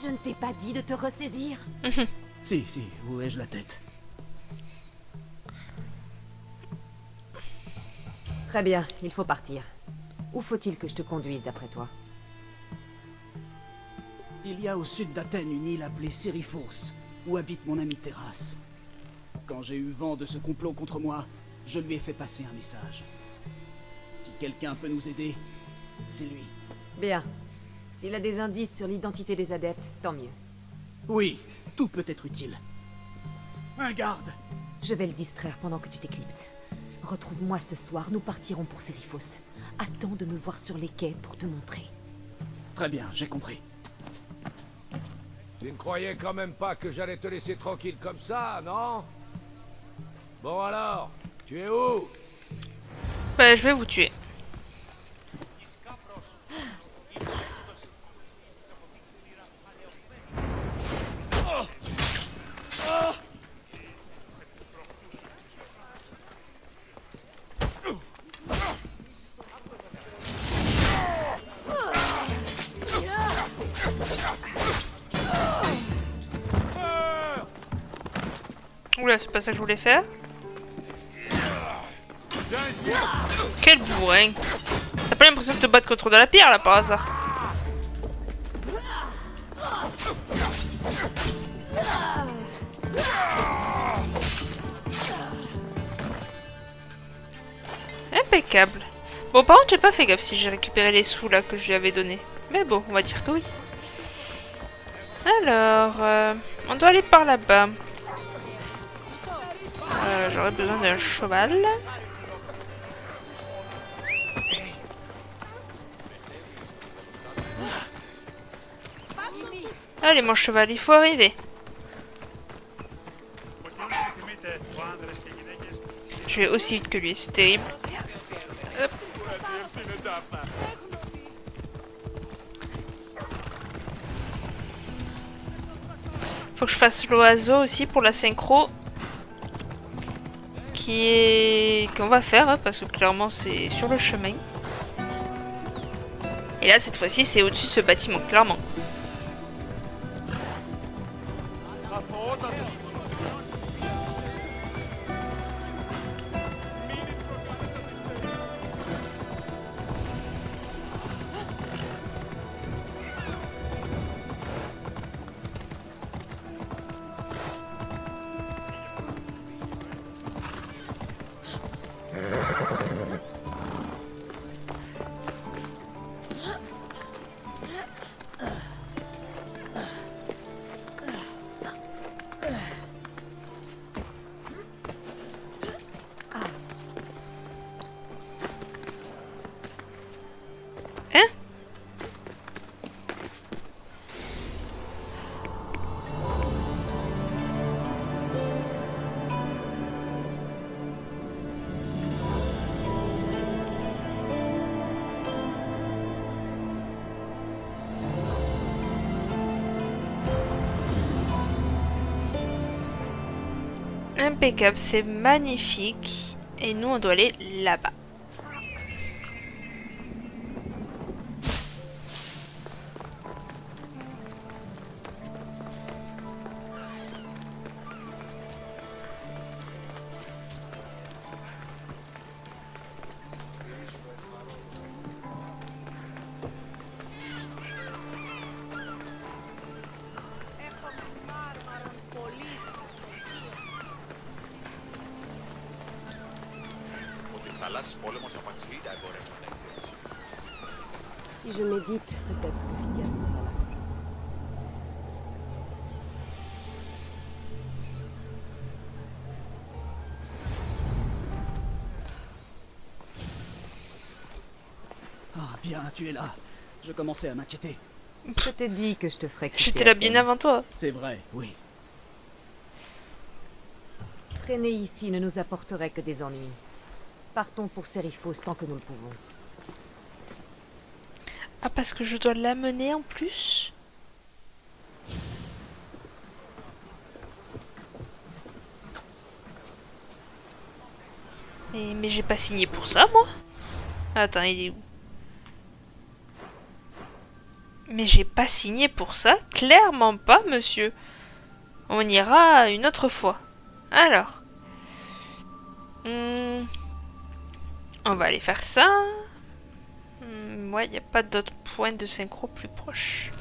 Je ne t'ai pas dit de te ressaisir. Si, où ai-je la tête? Très bien, il faut partir. Où faut-il que je te conduise d'après toi? Il y a au sud d'Athènes une île appelée Sériphos, où habite mon ami Terrasse. Quand j'ai eu vent de ce complot contre moi, je lui ai fait passer un message. Si quelqu'un peut nous aider, c'est lui. Bien. S'il a des indices sur l'identité des adeptes, tant mieux. Oui, tout peut être utile. Un garde! Je vais le distraire pendant que tu t'éclipses. Retrouve-moi ce soir, nous partirons pour Sériphos. Attends de me voir sur les quais pour te montrer. Très bien, j'ai compris. Tu ne croyais quand même pas que j'allais te laisser tranquille comme ça, non? Bon alors, tu es où? Bah, je vais vous tuer. Oula, c'est pas ça que je voulais faire. Quel bourrin. T'as pas l'impression de te battre contre de la pierre là par hasard? Impeccable. Bon, par contre, j'ai pas fait gaffe si j'ai récupéré les sous là que je lui avais donnés. Mais bon, on va dire que oui. Alors, on doit aller par là-bas. J'aurais besoin d'un cheval. Allez, mon cheval, il faut arriver. Je vais aussi vite que lui, c'est terrible. Hop. Faut que je fasse l'oiseau aussi pour la synchro. Qu'on va faire, hein, parce que clairement c'est sur le chemin. Et là, cette fois-ci, c'est au-dessus de ce bâtiment, clairement. Impeccable, c'est magnifique. Et nous, on doit aller là-bas. Si je médite, peut-être que Phidias sera là. Ah, bien, tu es là. Je commençais à m'inquiéter. Je t'ai dit que je te ferais quitter. J'étais là bien avant toi. C'est vrai, oui. Traîner ici ne nous apporterait que des ennuis. Partons pour Sériphos tant que nous le pouvons. Ah, parce que je dois l'amener en plus? Mais j'ai pas signé pour ça, moi. Attends, il est où? Mais j'ai pas signé pour ça, clairement pas, monsieur. On ira une autre fois. Alors. On va aller faire ça. Ouais, il n'y a pas d'autres points de synchro plus proches.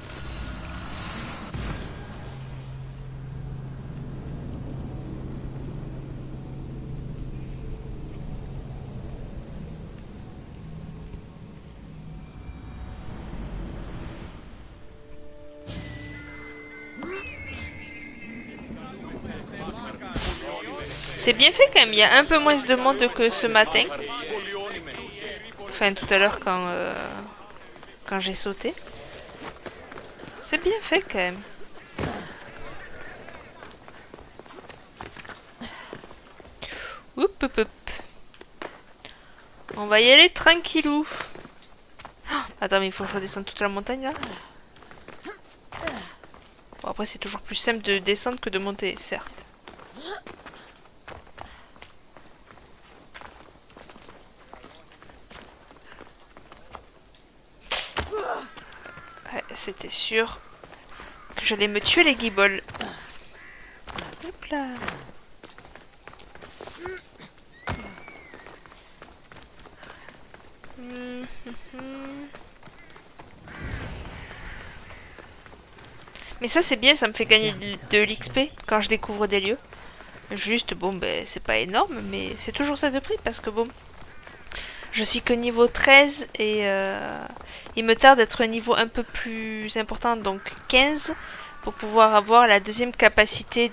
C'est bien fait quand même, il y a un peu moins de monde que ce matin. Enfin, tout à l'heure quand j'ai sauté. C'est bien fait quand même. Oup, oup, oup. On va y aller tranquillou. Oh, attends, mais il faut que je redescende toute la montagne là. Bon, après, c'est toujours plus simple de descendre que de monter, certes. Ouais, c'était sûr que j'allais me tuer les guibolles. Hop là. Mais ça c'est bien, ça me fait gagner de l'XP quand je découvre des lieux. Juste, bon, ben c'est pas énorme, mais c'est toujours ça de prix parce que bon, je suis que niveau 13 et il me tarde d'être un niveau un peu plus important, donc 15, pour pouvoir avoir la deuxième capacité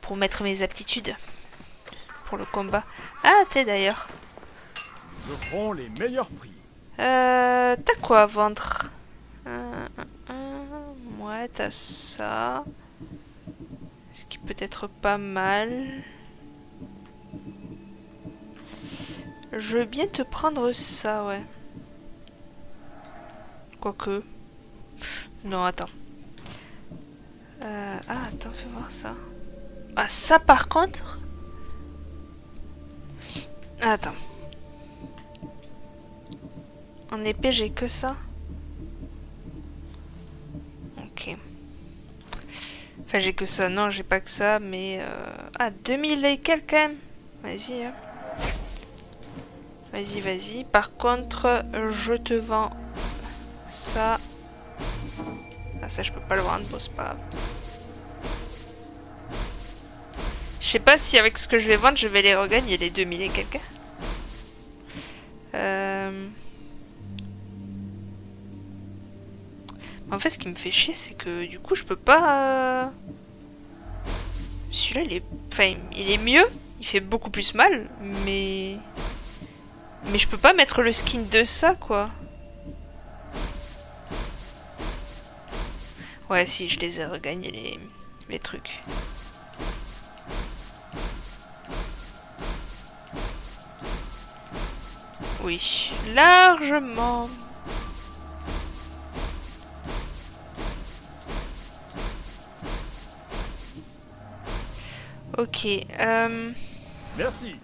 pour mettre mes aptitudes pour le combat. Ah, t'es d'ailleurs. Nous offrons les meilleurs prix. T'as quoi à vendre? Ouais, t'as ça. Ce qui peut être pas mal. Je veux bien te prendre ça, ouais. Quoique. Non, attends. Ah, attends, fais voir ça. Ah, ça par contre. Attends. En épée, j'ai que ça. Ok. Enfin, j'ai que ça. Non, j'ai pas que ça, mais... Ah, 2000 et quelques quand même. Vas-y, hein. Vas-y, vas-y. Par contre, je te vends ça. Ah, ça, je peux pas le vendre. Bon, c'est pas grave. Je sais pas si avec ce que je vais vendre, je vais les regagner, les 2000 et quelques. En fait, ce qui me fait chier, c'est que du coup, je peux pas... Celui-là, il est... Enfin, il est mieux. Il fait beaucoup plus mal, mais... Mais je peux pas mettre le skin de ça, quoi. Ouais, si, je les ai regagnés, les trucs. Oui, largement. Ok, Merci.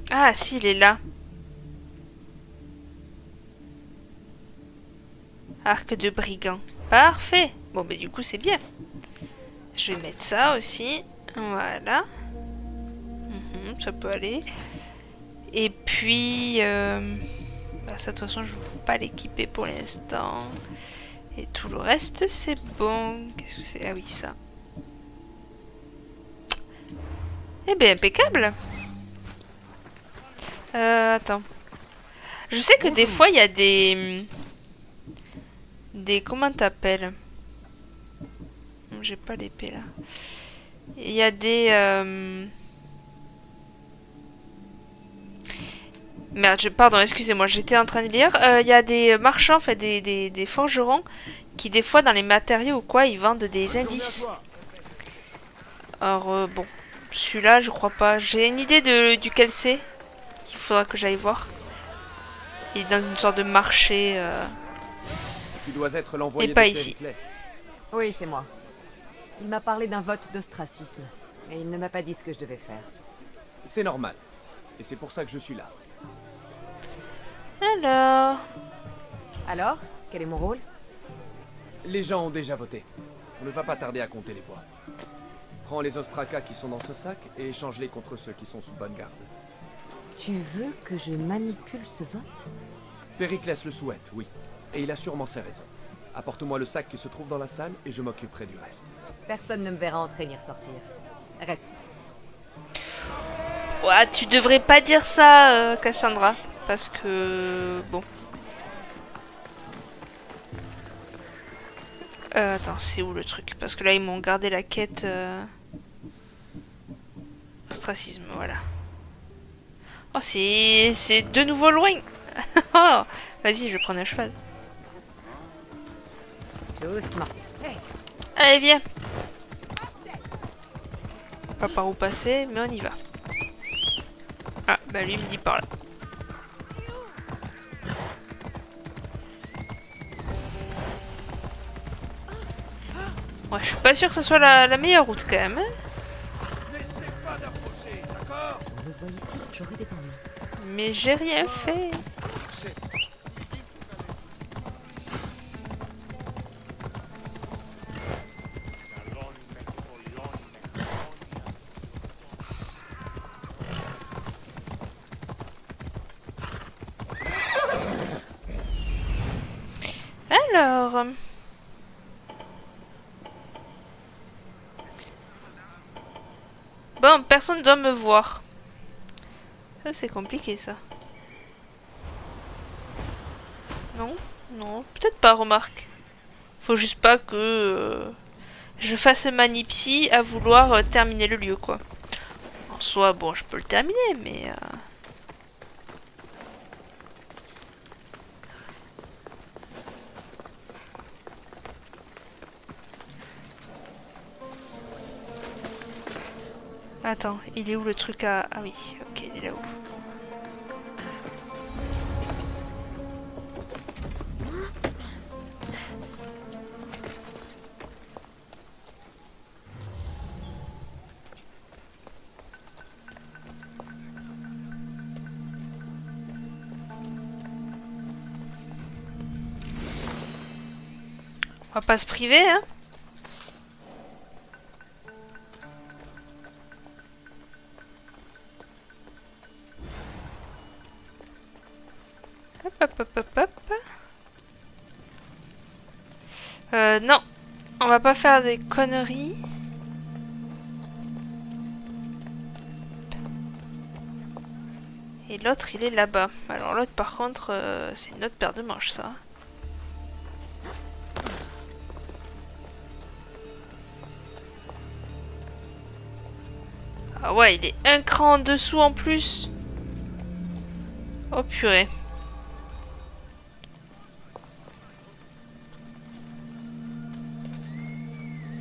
Ah, si, il est là. Arc de brigand. Parfait. Bon, mais du coup, c'est bien. Je vais mettre ça aussi. Voilà. Ça peut aller. Et puis... Bah, ça, de toute façon, je ne veux pas l'équiper pour l'instant. Et tout le reste, c'est bon. Qu'est-ce que c'est? Ah oui, ça. Eh bien, impeccable. Attends. Je sais que des fois, il y a des... Comment t'appelles? J'ai pas l'épée, là. Il y a des... Merde, pardon, excusez-moi, j'étais en train de lire. Il y a des marchands, en fait, des forgerons, qui des fois, dans les matériaux ou quoi, ils vendent des indices. Alors, bon, celui-là, je crois pas. J'ai une idée duquel c'est, qu'il faudra que j'aille voir. Il est dans une sorte de marché. Tu dois être l'envoyé Et pas de ici. Périclès. Oui, c'est moi. Il m'a parlé d'un vote d'ostracisme, mais il ne m'a pas dit ce que je devais faire. C'est normal. Et c'est pour ça que je suis là. Alors, quel est mon rôle? Les gens ont déjà voté. On ne va pas tarder à compter les voix. Prends les ostracas qui sont dans ce sac et échange-les contre ceux qui sont sous bonne garde. Tu veux que je manipule ce vote? Périclès le souhaite, oui. Et il a sûrement ses raisons. Apporte-moi le sac qui se trouve dans la salle et je m'occuperai du reste. Personne ne me verra entrer ni ressortir. Reste ici. Ouais, tu devrais pas dire ça, Cassandra. Parce que... Bon. Attends, c'est où le truc? Parce que là, ils m'ont gardé la quête... Ostracisme, voilà. Oh, c'est de nouveau loin. Oh, vas-y, je vais prendre un cheval. Doucement. Hey. Allez, viens. Pas par où passer, mais on y va. Ah, bah lui, il me dit par là. Ouais, je suis pas sûr que ce soit la meilleure route quand même. N'essaie pas d'approcher, d'accord? Si on me voit ici, j'aurai des ennuis. Mais j'ai rien fait. Alors... Bon, personne doit me voir. Ça, c'est compliqué, ça. Non, non, peut-être pas, remarque. Faut juste pas que je fasse manipsi à vouloir terminer le lieu, quoi. En soi, bon, je peux le terminer, mais... Attends, il est où le truc à... Ah oui, ok, il est là-haut. On va pas se priver, hein. Non, on va pas faire des conneries. Et l'autre, il est là-bas. Alors l'autre, par contre, c'est une autre paire de manches, ça. Ah ouais, il est un cran en dessous en plus. Oh purée.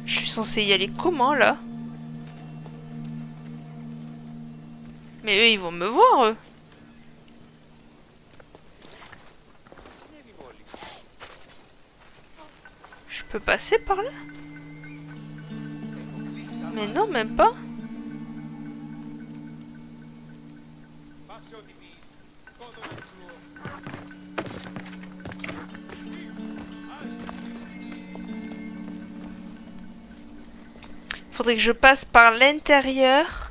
Je suis censée y aller comment, là? Mais eux, ils vont me voir, eux. Je peux passer par là? Mais non, même pas. Faudrait que je passe par l'intérieur.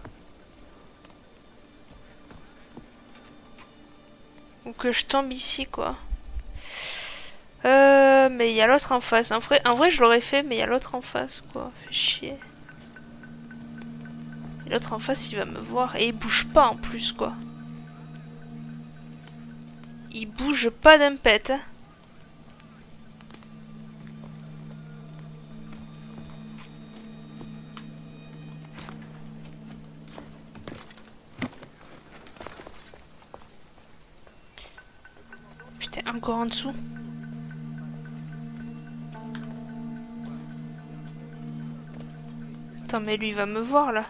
Ou que je tombe ici, quoi. Mais il y a l'autre en face. En vrai, je l'aurais fait, mais il y a l'autre en face, quoi. Fait chier. L'autre en face, il va me voir. Et il bouge pas, en plus, quoi. Il bouge pas d'un pet. Hein. Putain, encore en dessous. Attends, mais lui, il va me voir, là.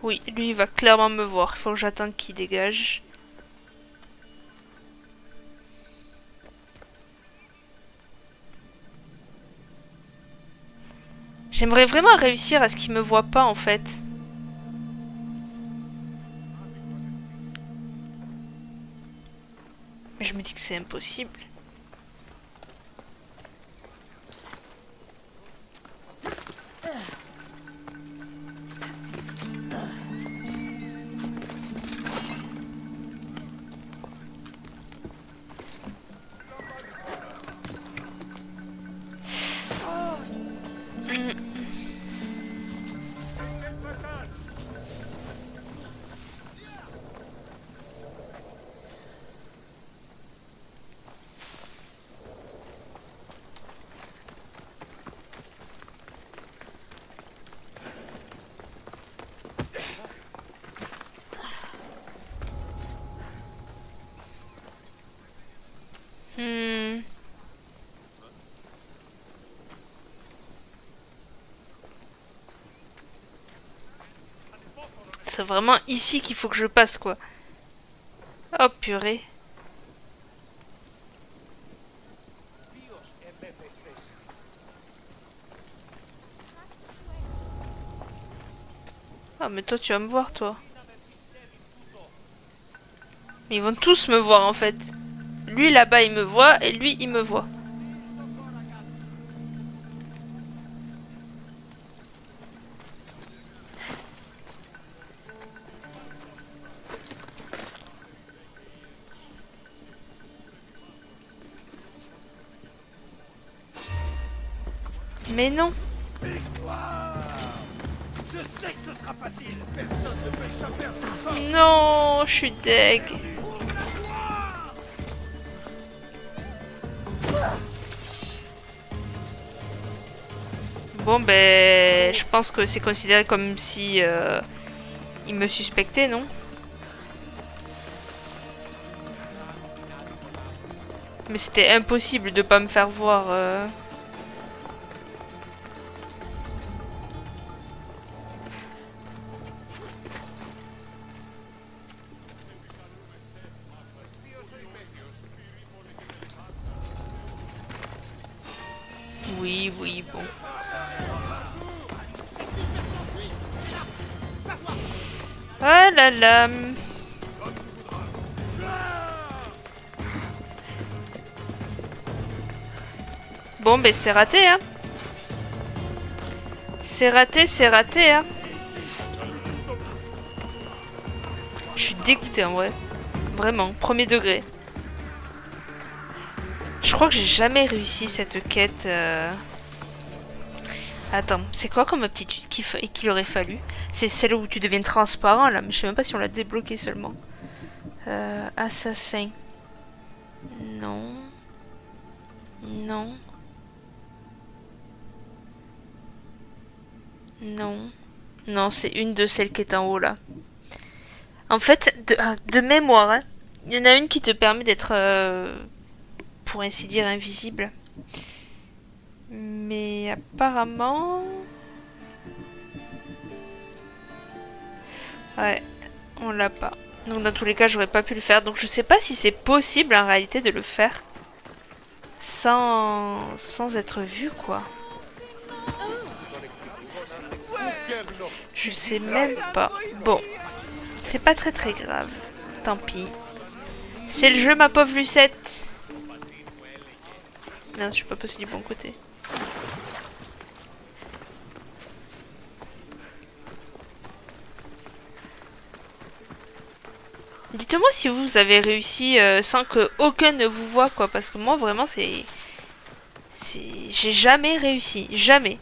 Oui, lui, il va clairement me voir. Il faut que j'attende qu'il dégage. J'aimerais vraiment réussir à ce qu'il me voit pas, en fait. Mais je me dis que c'est impossible. C'est vraiment ici qu'il faut que je passe, quoi. Oh, purée. Ah, mais toi, tu vas me voir, toi. Mais ils vont tous me voir, en fait. Lui, là-bas, il me voit, et lui, il me voit. Mais non. Je sais que ce sera facile. Personne ne peut échapper à ce sort. Non, je suis deg. Bon, ben, je pense que c'est considéré comme si il me suspectait, non? Mais c'était impossible de pas me faire voir. Oui, oui, bon. Ah là là. Bon, ben c'est raté, hein. C'est raté, hein. Je suis dégoûtée, en vrai. Vraiment, premier degré. Je crois que j'ai jamais réussi cette quête. Attends, c'est quoi comme aptitude qu'il aurait fallu? C'est celle où tu deviens transparent, là, mais je sais même pas si on l'a débloqué seulement. Assassin. Non. Non. Non. Non, c'est une de celles qui est en haut, là. En fait, de mémoire, hein, il y en a une qui te permet d'être, pour ainsi dire, invisible. Mais apparemment... Ouais, on l'a pas. Donc dans tous les cas, j'aurais pas pu le faire. Donc je sais pas si c'est possible en réalité de le faire sans être vu, quoi. Je sais même pas. Bon, c'est pas très grave. Tant pis. C'est le jeu, ma pauvre Lucette. Merde, je suis pas passée du bon côté. Dites-moi si vous avez réussi sans que aucun ne vous voit, quoi. Parce que moi, vraiment, c'est... J'ai jamais réussi. Jamais.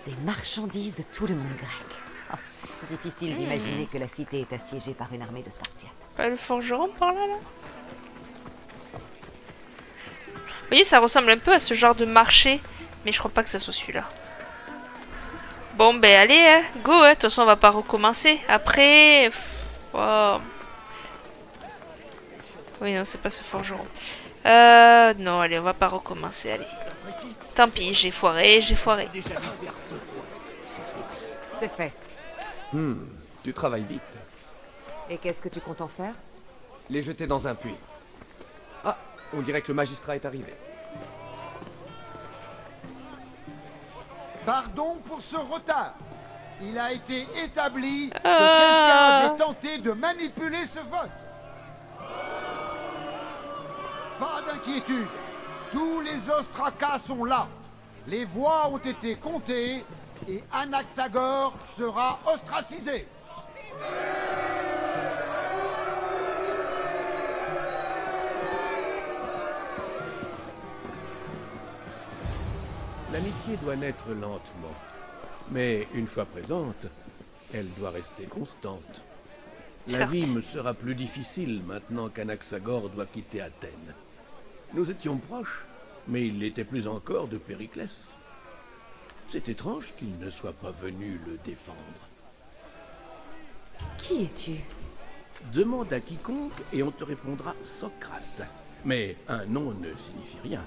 Des marchandises de tout le monde grec. Oh, difficile d'imaginer que la cité est assiégée par une armée de Spartiates. Pas le forgeron par là, là? Vous voyez, ça ressemble un peu à ce genre de marché. Mais je crois pas que ça soit celui-là. Bon, ben allez, hein, go, hein. De toute façon, on va pas recommencer. Après... Oh. Oui, non, c'est pas ce forgeron. Non, allez, on va pas recommencer, allez. Tant pis, j'ai foiré, j'ai foiré. C'est fait. Tu travailles vite. Et qu'est-ce que tu comptes en faire? Les jeter dans un puits. Ah, on dirait que le magistrat est arrivé. Pardon pour ce retard. Il a été établi que quelqu'un avait tenté de manipuler ce vote. Pas d'inquiétude. Tous les Ostraca sont là. Les voix ont été comptées et Anaxagore sera ostracisé. L'amitié doit naître lentement. Mais une fois présente, elle doit rester constante. La Certes. vie me sera plus difficile maintenant qu'Anaxagore doit quitter Athènes. Nous étions proches, mais il l'était plus encore de Périclès. C'est étrange qu'il ne soit pas venu le défendre. Qui es-tu? Demande à quiconque et on te répondra Socrate. Mais un nom ne signifie rien.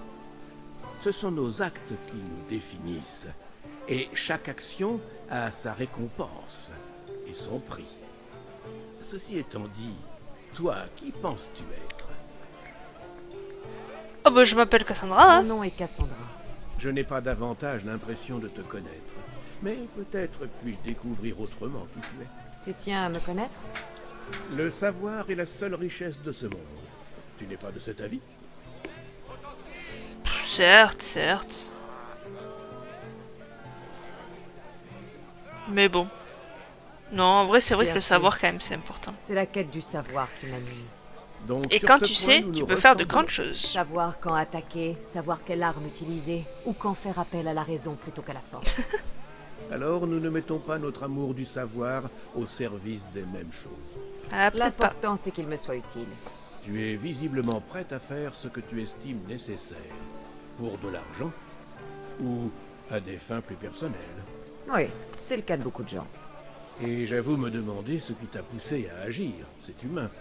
Ce sont nos actes qui nous définissent. Et chaque action a sa récompense et son prix. Ceci étant dit, toi, qui penses-tu être? Oh bah je m'appelle Cassandra, hein. Mon nom est Cassandra. Je n'ai pas davantage l'impression de te connaître. Mais peut-être puis-je découvrir autrement qui tu es. Tu tiens à me connaître? Le savoir est la seule richesse de ce monde. Tu n'es pas de cet avis? Certes, certes. Mais bon. Non, en vrai, c'est vrai que le savoir, quand même, c'est important. C'est la quête du savoir qui m'anime. Donc, et sur quand ce tu point, sais, nous tu nous peux faire de ressemblons. grandes choses. Savoir quand attaquer, savoir quelle arme utiliser, ou quand faire appel à la raison plutôt qu'à la force. Alors nous ne mettons pas notre amour du savoir au service des mêmes choses. Ah, peut-être pas. L'important, c'est qu'il me soit utile. Tu es visiblement prête à faire ce que tu estimes nécessaire. Pour de l'argent ou à des fins plus personnelles. Oui, c'est le cas de beaucoup de gens. Et j'avoue me demander ce qui t'a poussé à agir. C'est humain.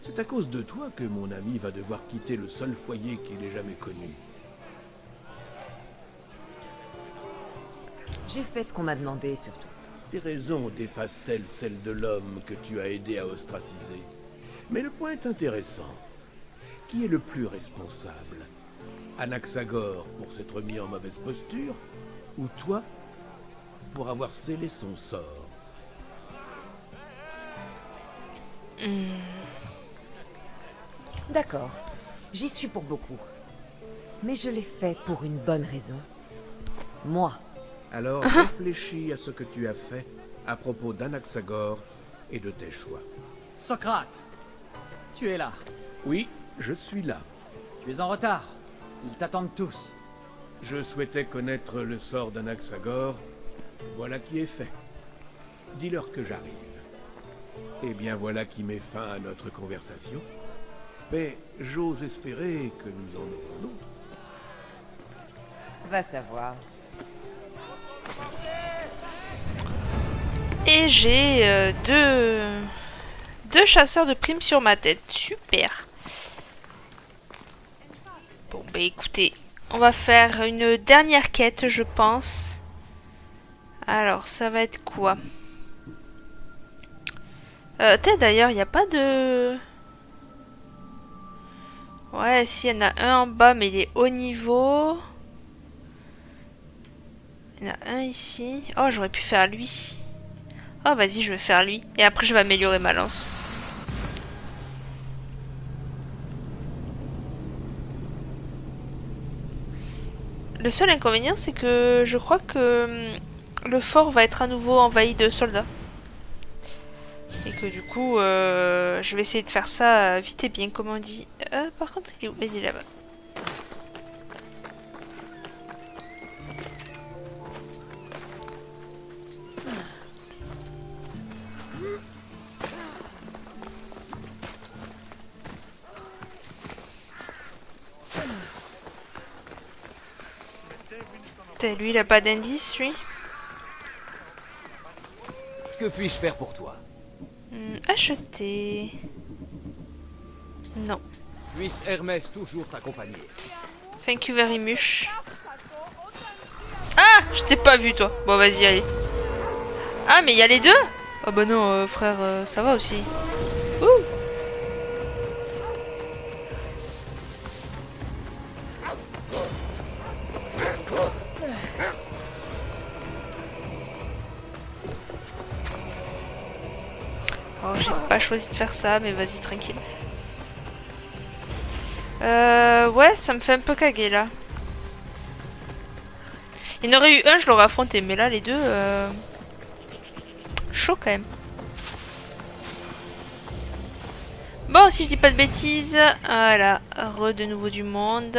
C'est à cause de toi que mon ami va devoir quitter le seul foyer qu'il ait jamais connu. J'ai fait ce qu'on m'a demandé, surtout. Tes raisons dépassent-elles celles de l'homme que tu as aidé à ostraciser? Mais le point est intéressant. Qui est le plus responsable? Anaxagore pour s'être mis en mauvaise posture? Ou toi pour avoir scellé son sort? D'accord, j'y suis pour beaucoup. Mais je l'ai fait pour une bonne raison. Moi. Alors réfléchis à ce que tu as fait à propos d'Anaxagore et de tes choix. Socrate, tu es là. Oui, je suis là. Tu es en retard. Ils t'attendent tous. Je souhaitais connaître le sort d'Anaxagore. Voilà qui est fait. Dis-leur que j'arrive. Et bien voilà qui met fin à notre conversation. Mais j'ose espérer que nous en aurons d'autres. Va savoir. Et j'ai deux chasseurs de primes sur ma tête. Super. Bon, bah écoutez, on va faire une dernière quête, je pense. Alors, ça va être quoi? D'ailleurs, il n'y a pas de... Ouais, si, il y en a un en bas, mais il est haut niveau. Il y en a un ici. Oh, j'aurais pu faire lui. Oh, vas-y, je vais faire lui. Et après, je vais améliorer ma lance. Le seul inconvénient, c'est que je crois que le fort va être à nouveau envahi de soldats. Et que du coup, je vais essayer de faire ça vite et bien, comme on dit. Par contre, il est où? Il est là-bas. Putain, lui, il a pas d'indice, lui. Que puis-je faire pour toi? Acheter. Non. Puisse Hermès toujours t'accompagner. Thank you very much. Ah, je t'ai pas vu, toi. Bon, vas-y, allez. Ah, mais il y a les deux? Ah bah non, frère, ça va aussi. Ouh. Oh, j'ai pas choisi de faire ça, mais vas-y, tranquille. Ouais, ça me fait un peu caguer, là. Il y en aurait eu un, je l'aurais affronté, mais là, les deux... Chaud, quand même. Bon, si je dis pas de bêtises... Voilà, de nouveau du monde.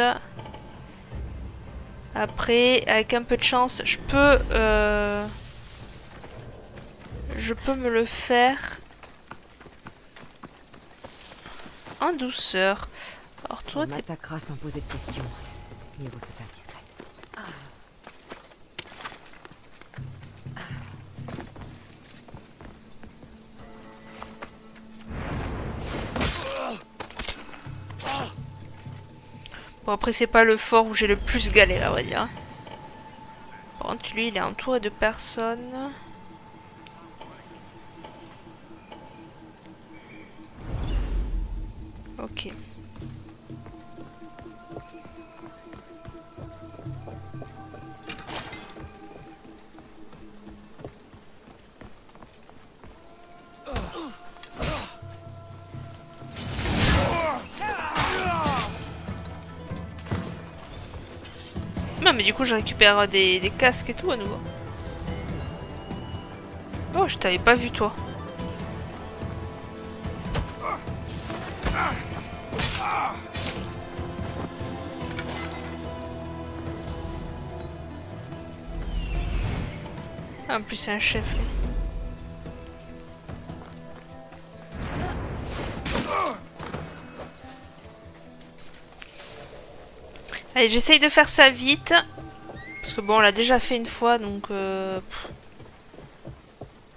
Après, avec un peu de chance, je peux me le faire... en douceur. Alors toi, on attaquera sans poser de questions. Mieux vaut se faire discrète. Bon, après, c'est pas le fort où j'ai le plus galéré, on va dire. Par contre, lui, il est entouré de personnes. Ok. Non, mais du coup, je récupère des casques et tout à nouveau. Oh, je t'avais pas vu, toi. Ah, en plus, c'est un chef, lui. Allez, j'essaye de faire ça vite. Parce que bon, on l'a déjà fait une fois, donc...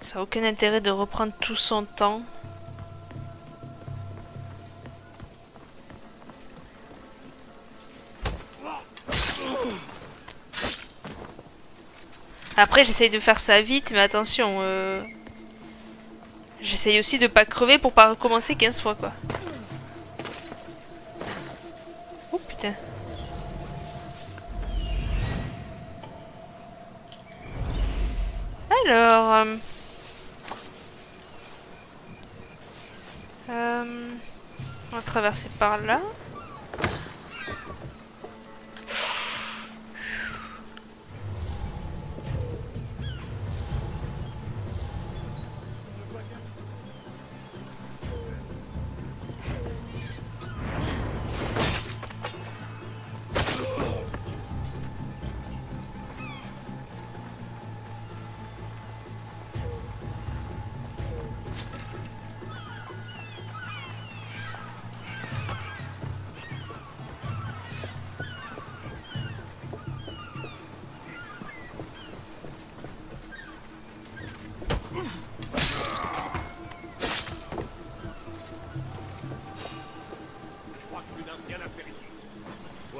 ça n'a aucun intérêt de reprendre tout son temps. Après, j'essaye de faire ça vite, mais attention. J'essaye aussi de pas crever pour pas recommencer 15 fois, quoi. Oh, putain. Alors... on va traverser par là.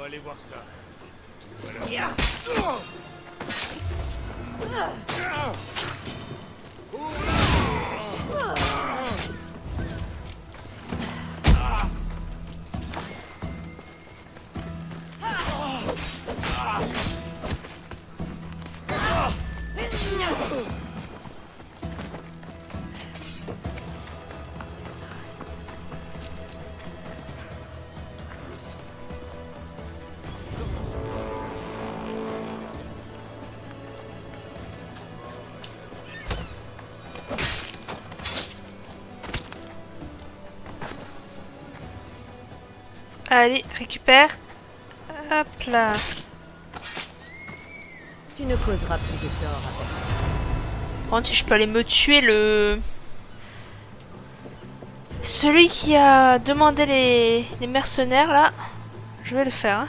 Aller voir ça. Voilà. Allez, récupère. Hop là. Tu ne causeras plus de tort à personne. Par contre, si je peux aller me tuer le... Celui qui a demandé les mercenaires, là, je vais le faire. Hein.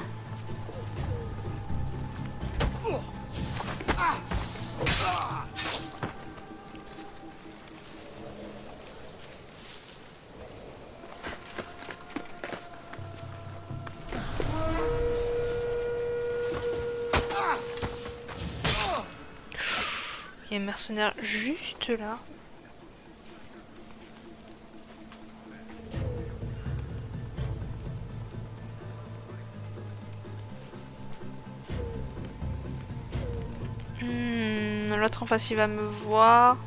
Il y a un mercenaire juste là. L'autre en face il va me voir.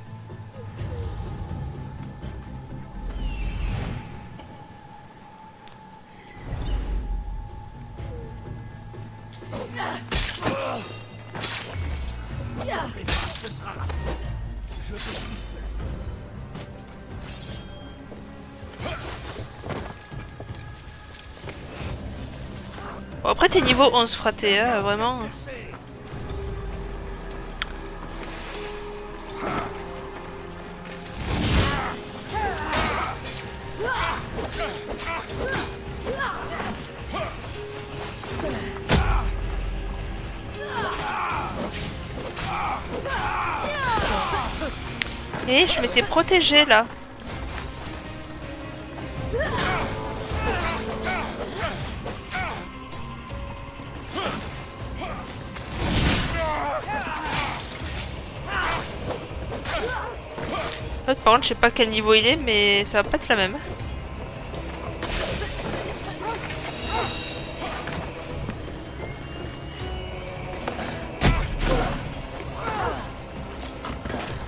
Bon, après t'es niveau 11 fraté, hein, vraiment. Et je m'étais protégée là. L'autre par contre je sais pas quel niveau il est mais ça va pas être la même.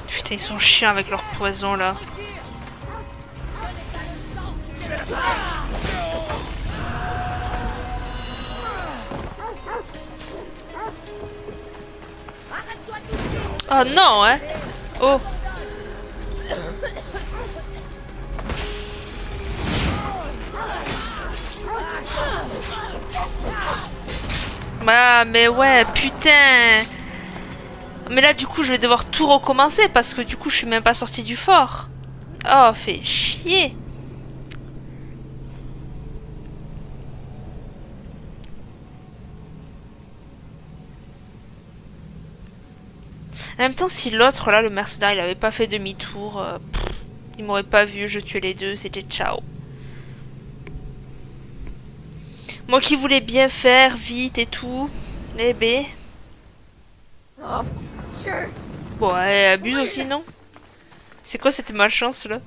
Putain ils sont chiants avec leur poison là. Oh non hein. Oh. Ah mais ouais putain. Mais là du coup je vais devoir tout recommencer parce que du coup je suis même pas sortie du fort. Oh fait chier. En même temps si l'autre là le mercenaire il avait pas fait demi-tour, il m'aurait pas vu, je tuais les deux, c'était ciao. Moi qui voulais bien faire, vite et tout. Eh ben. Bon, elle abuse aussi, non? C'est quoi cette malchance là?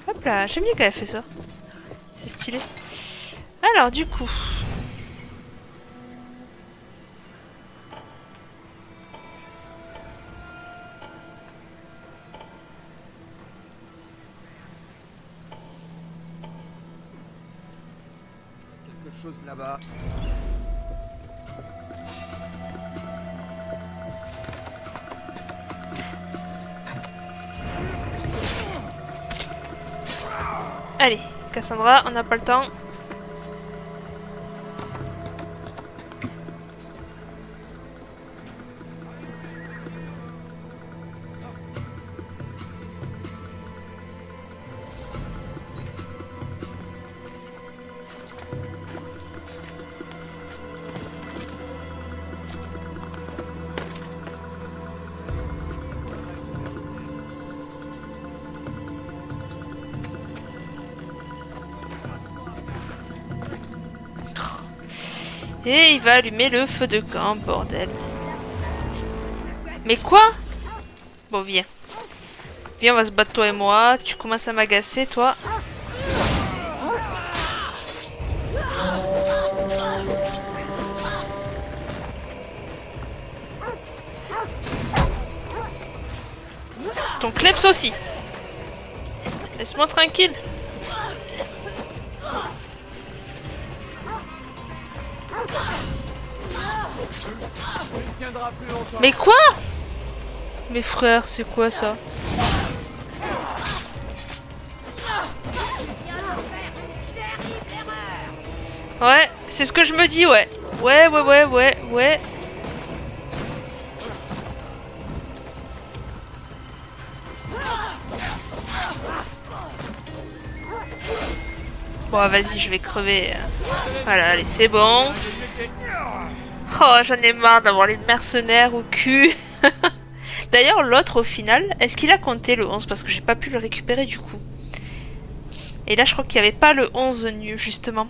Hop là, j'aime bien qu'elle ait fait ça. C'est stylé. Alors, du coup. Chose là-bas. Allez, Cassandra, on n'a pas le temps. Et il va allumer le feu de camp, bordel. Mais quoi? Bon, viens. Viens, on va se battre toi et moi. Tu commences à m'agacer, toi. Ton kleps aussi. Laisse-moi tranquille. tiendra plus longtemps. Mais quoi? Mes frères, c'est quoi ça? Ouais, c'est ce que je me dis, ouais. Ouais. Bon, vas-y, je vais crever. Voilà, allez, c'est bon. Oh, j'en ai marre d'avoir les mercenaires au cul. D'ailleurs, l'autre, au final, est-ce qu'il a compté le 11? Parce que j'ai pas pu le récupérer, du coup. Et là, je crois qu'il n'y avait pas le 11 nu, justement.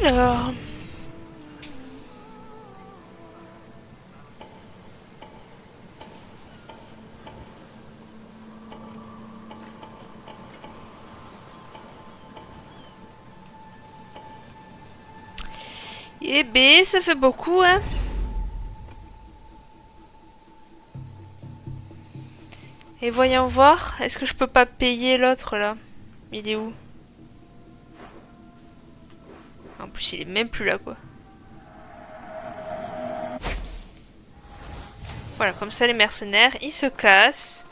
Alors... Eh ben, ça fait beaucoup, hein. Et voyons voir, est-ce que je peux pas payer l'autre, là? Il est où? En plus, il est même plus là, quoi. Voilà, comme ça, les mercenaires, ils se cassent.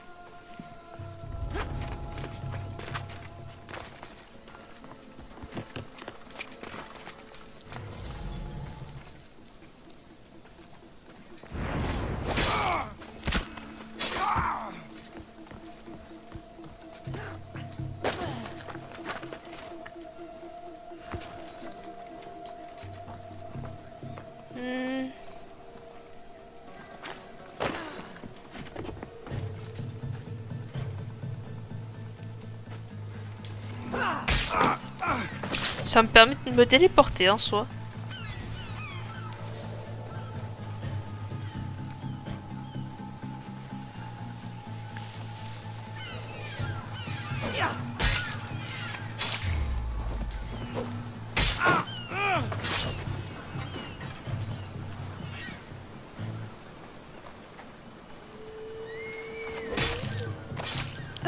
Ça me permet de me téléporter en soi.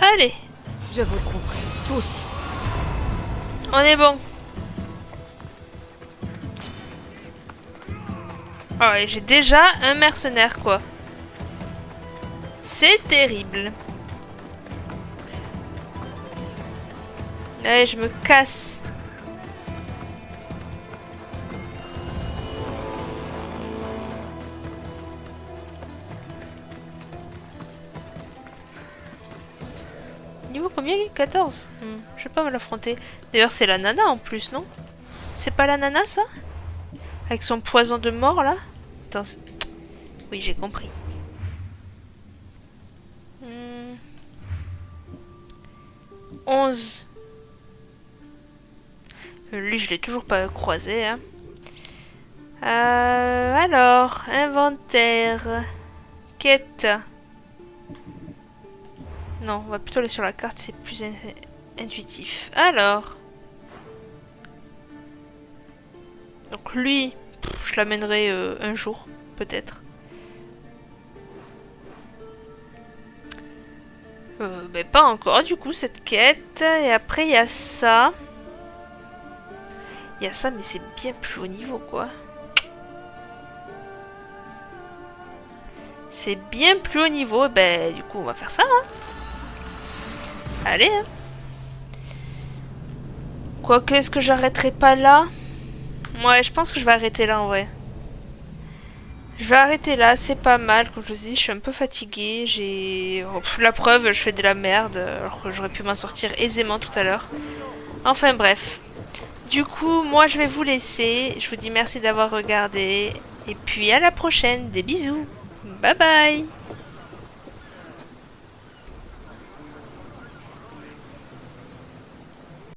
Allez. Je vous trouverai tous. On est bon. Ah ouais, j'ai déjà un mercenaire, quoi. C'est terrible. Allez, je me casse. Niveau combien lui? 14. Je vais pas me l'affronter. D'ailleurs, c'est la nana en plus, non? C'est pas la nana, ça? Avec son poison de mort, là? Attends, oui, j'ai compris. 11. Lui, je l'ai toujours pas croisé. Hein. Alors, inventaire. Quête. Non, on va plutôt aller sur la carte, c'est plus intuitif. Alors. Donc lui, je l'amènerai un jour, peut-être. Mais pas encore, du coup, cette quête. Et après, il y a ça. Il y a ça, mais c'est bien plus haut niveau, quoi. C'est bien plus haut niveau. Ben, du coup, on va faire ça, hein. Allez, hein. Quoique, est-ce que j'arrêterai pas là? Ouais, je pense que je vais arrêter là, en vrai. Je vais arrêter là, c'est pas mal. Comme je vous dis, je suis un peu fatiguée. J'ai... Oh, la preuve, je fais de la merde. Alors que j'aurais pu m'en sortir aisément tout à l'heure. Enfin, bref. Du coup, moi, je vais vous laisser. Je vous dis merci d'avoir regardé. Et puis, à la prochaine. Des bisous. Bye bye.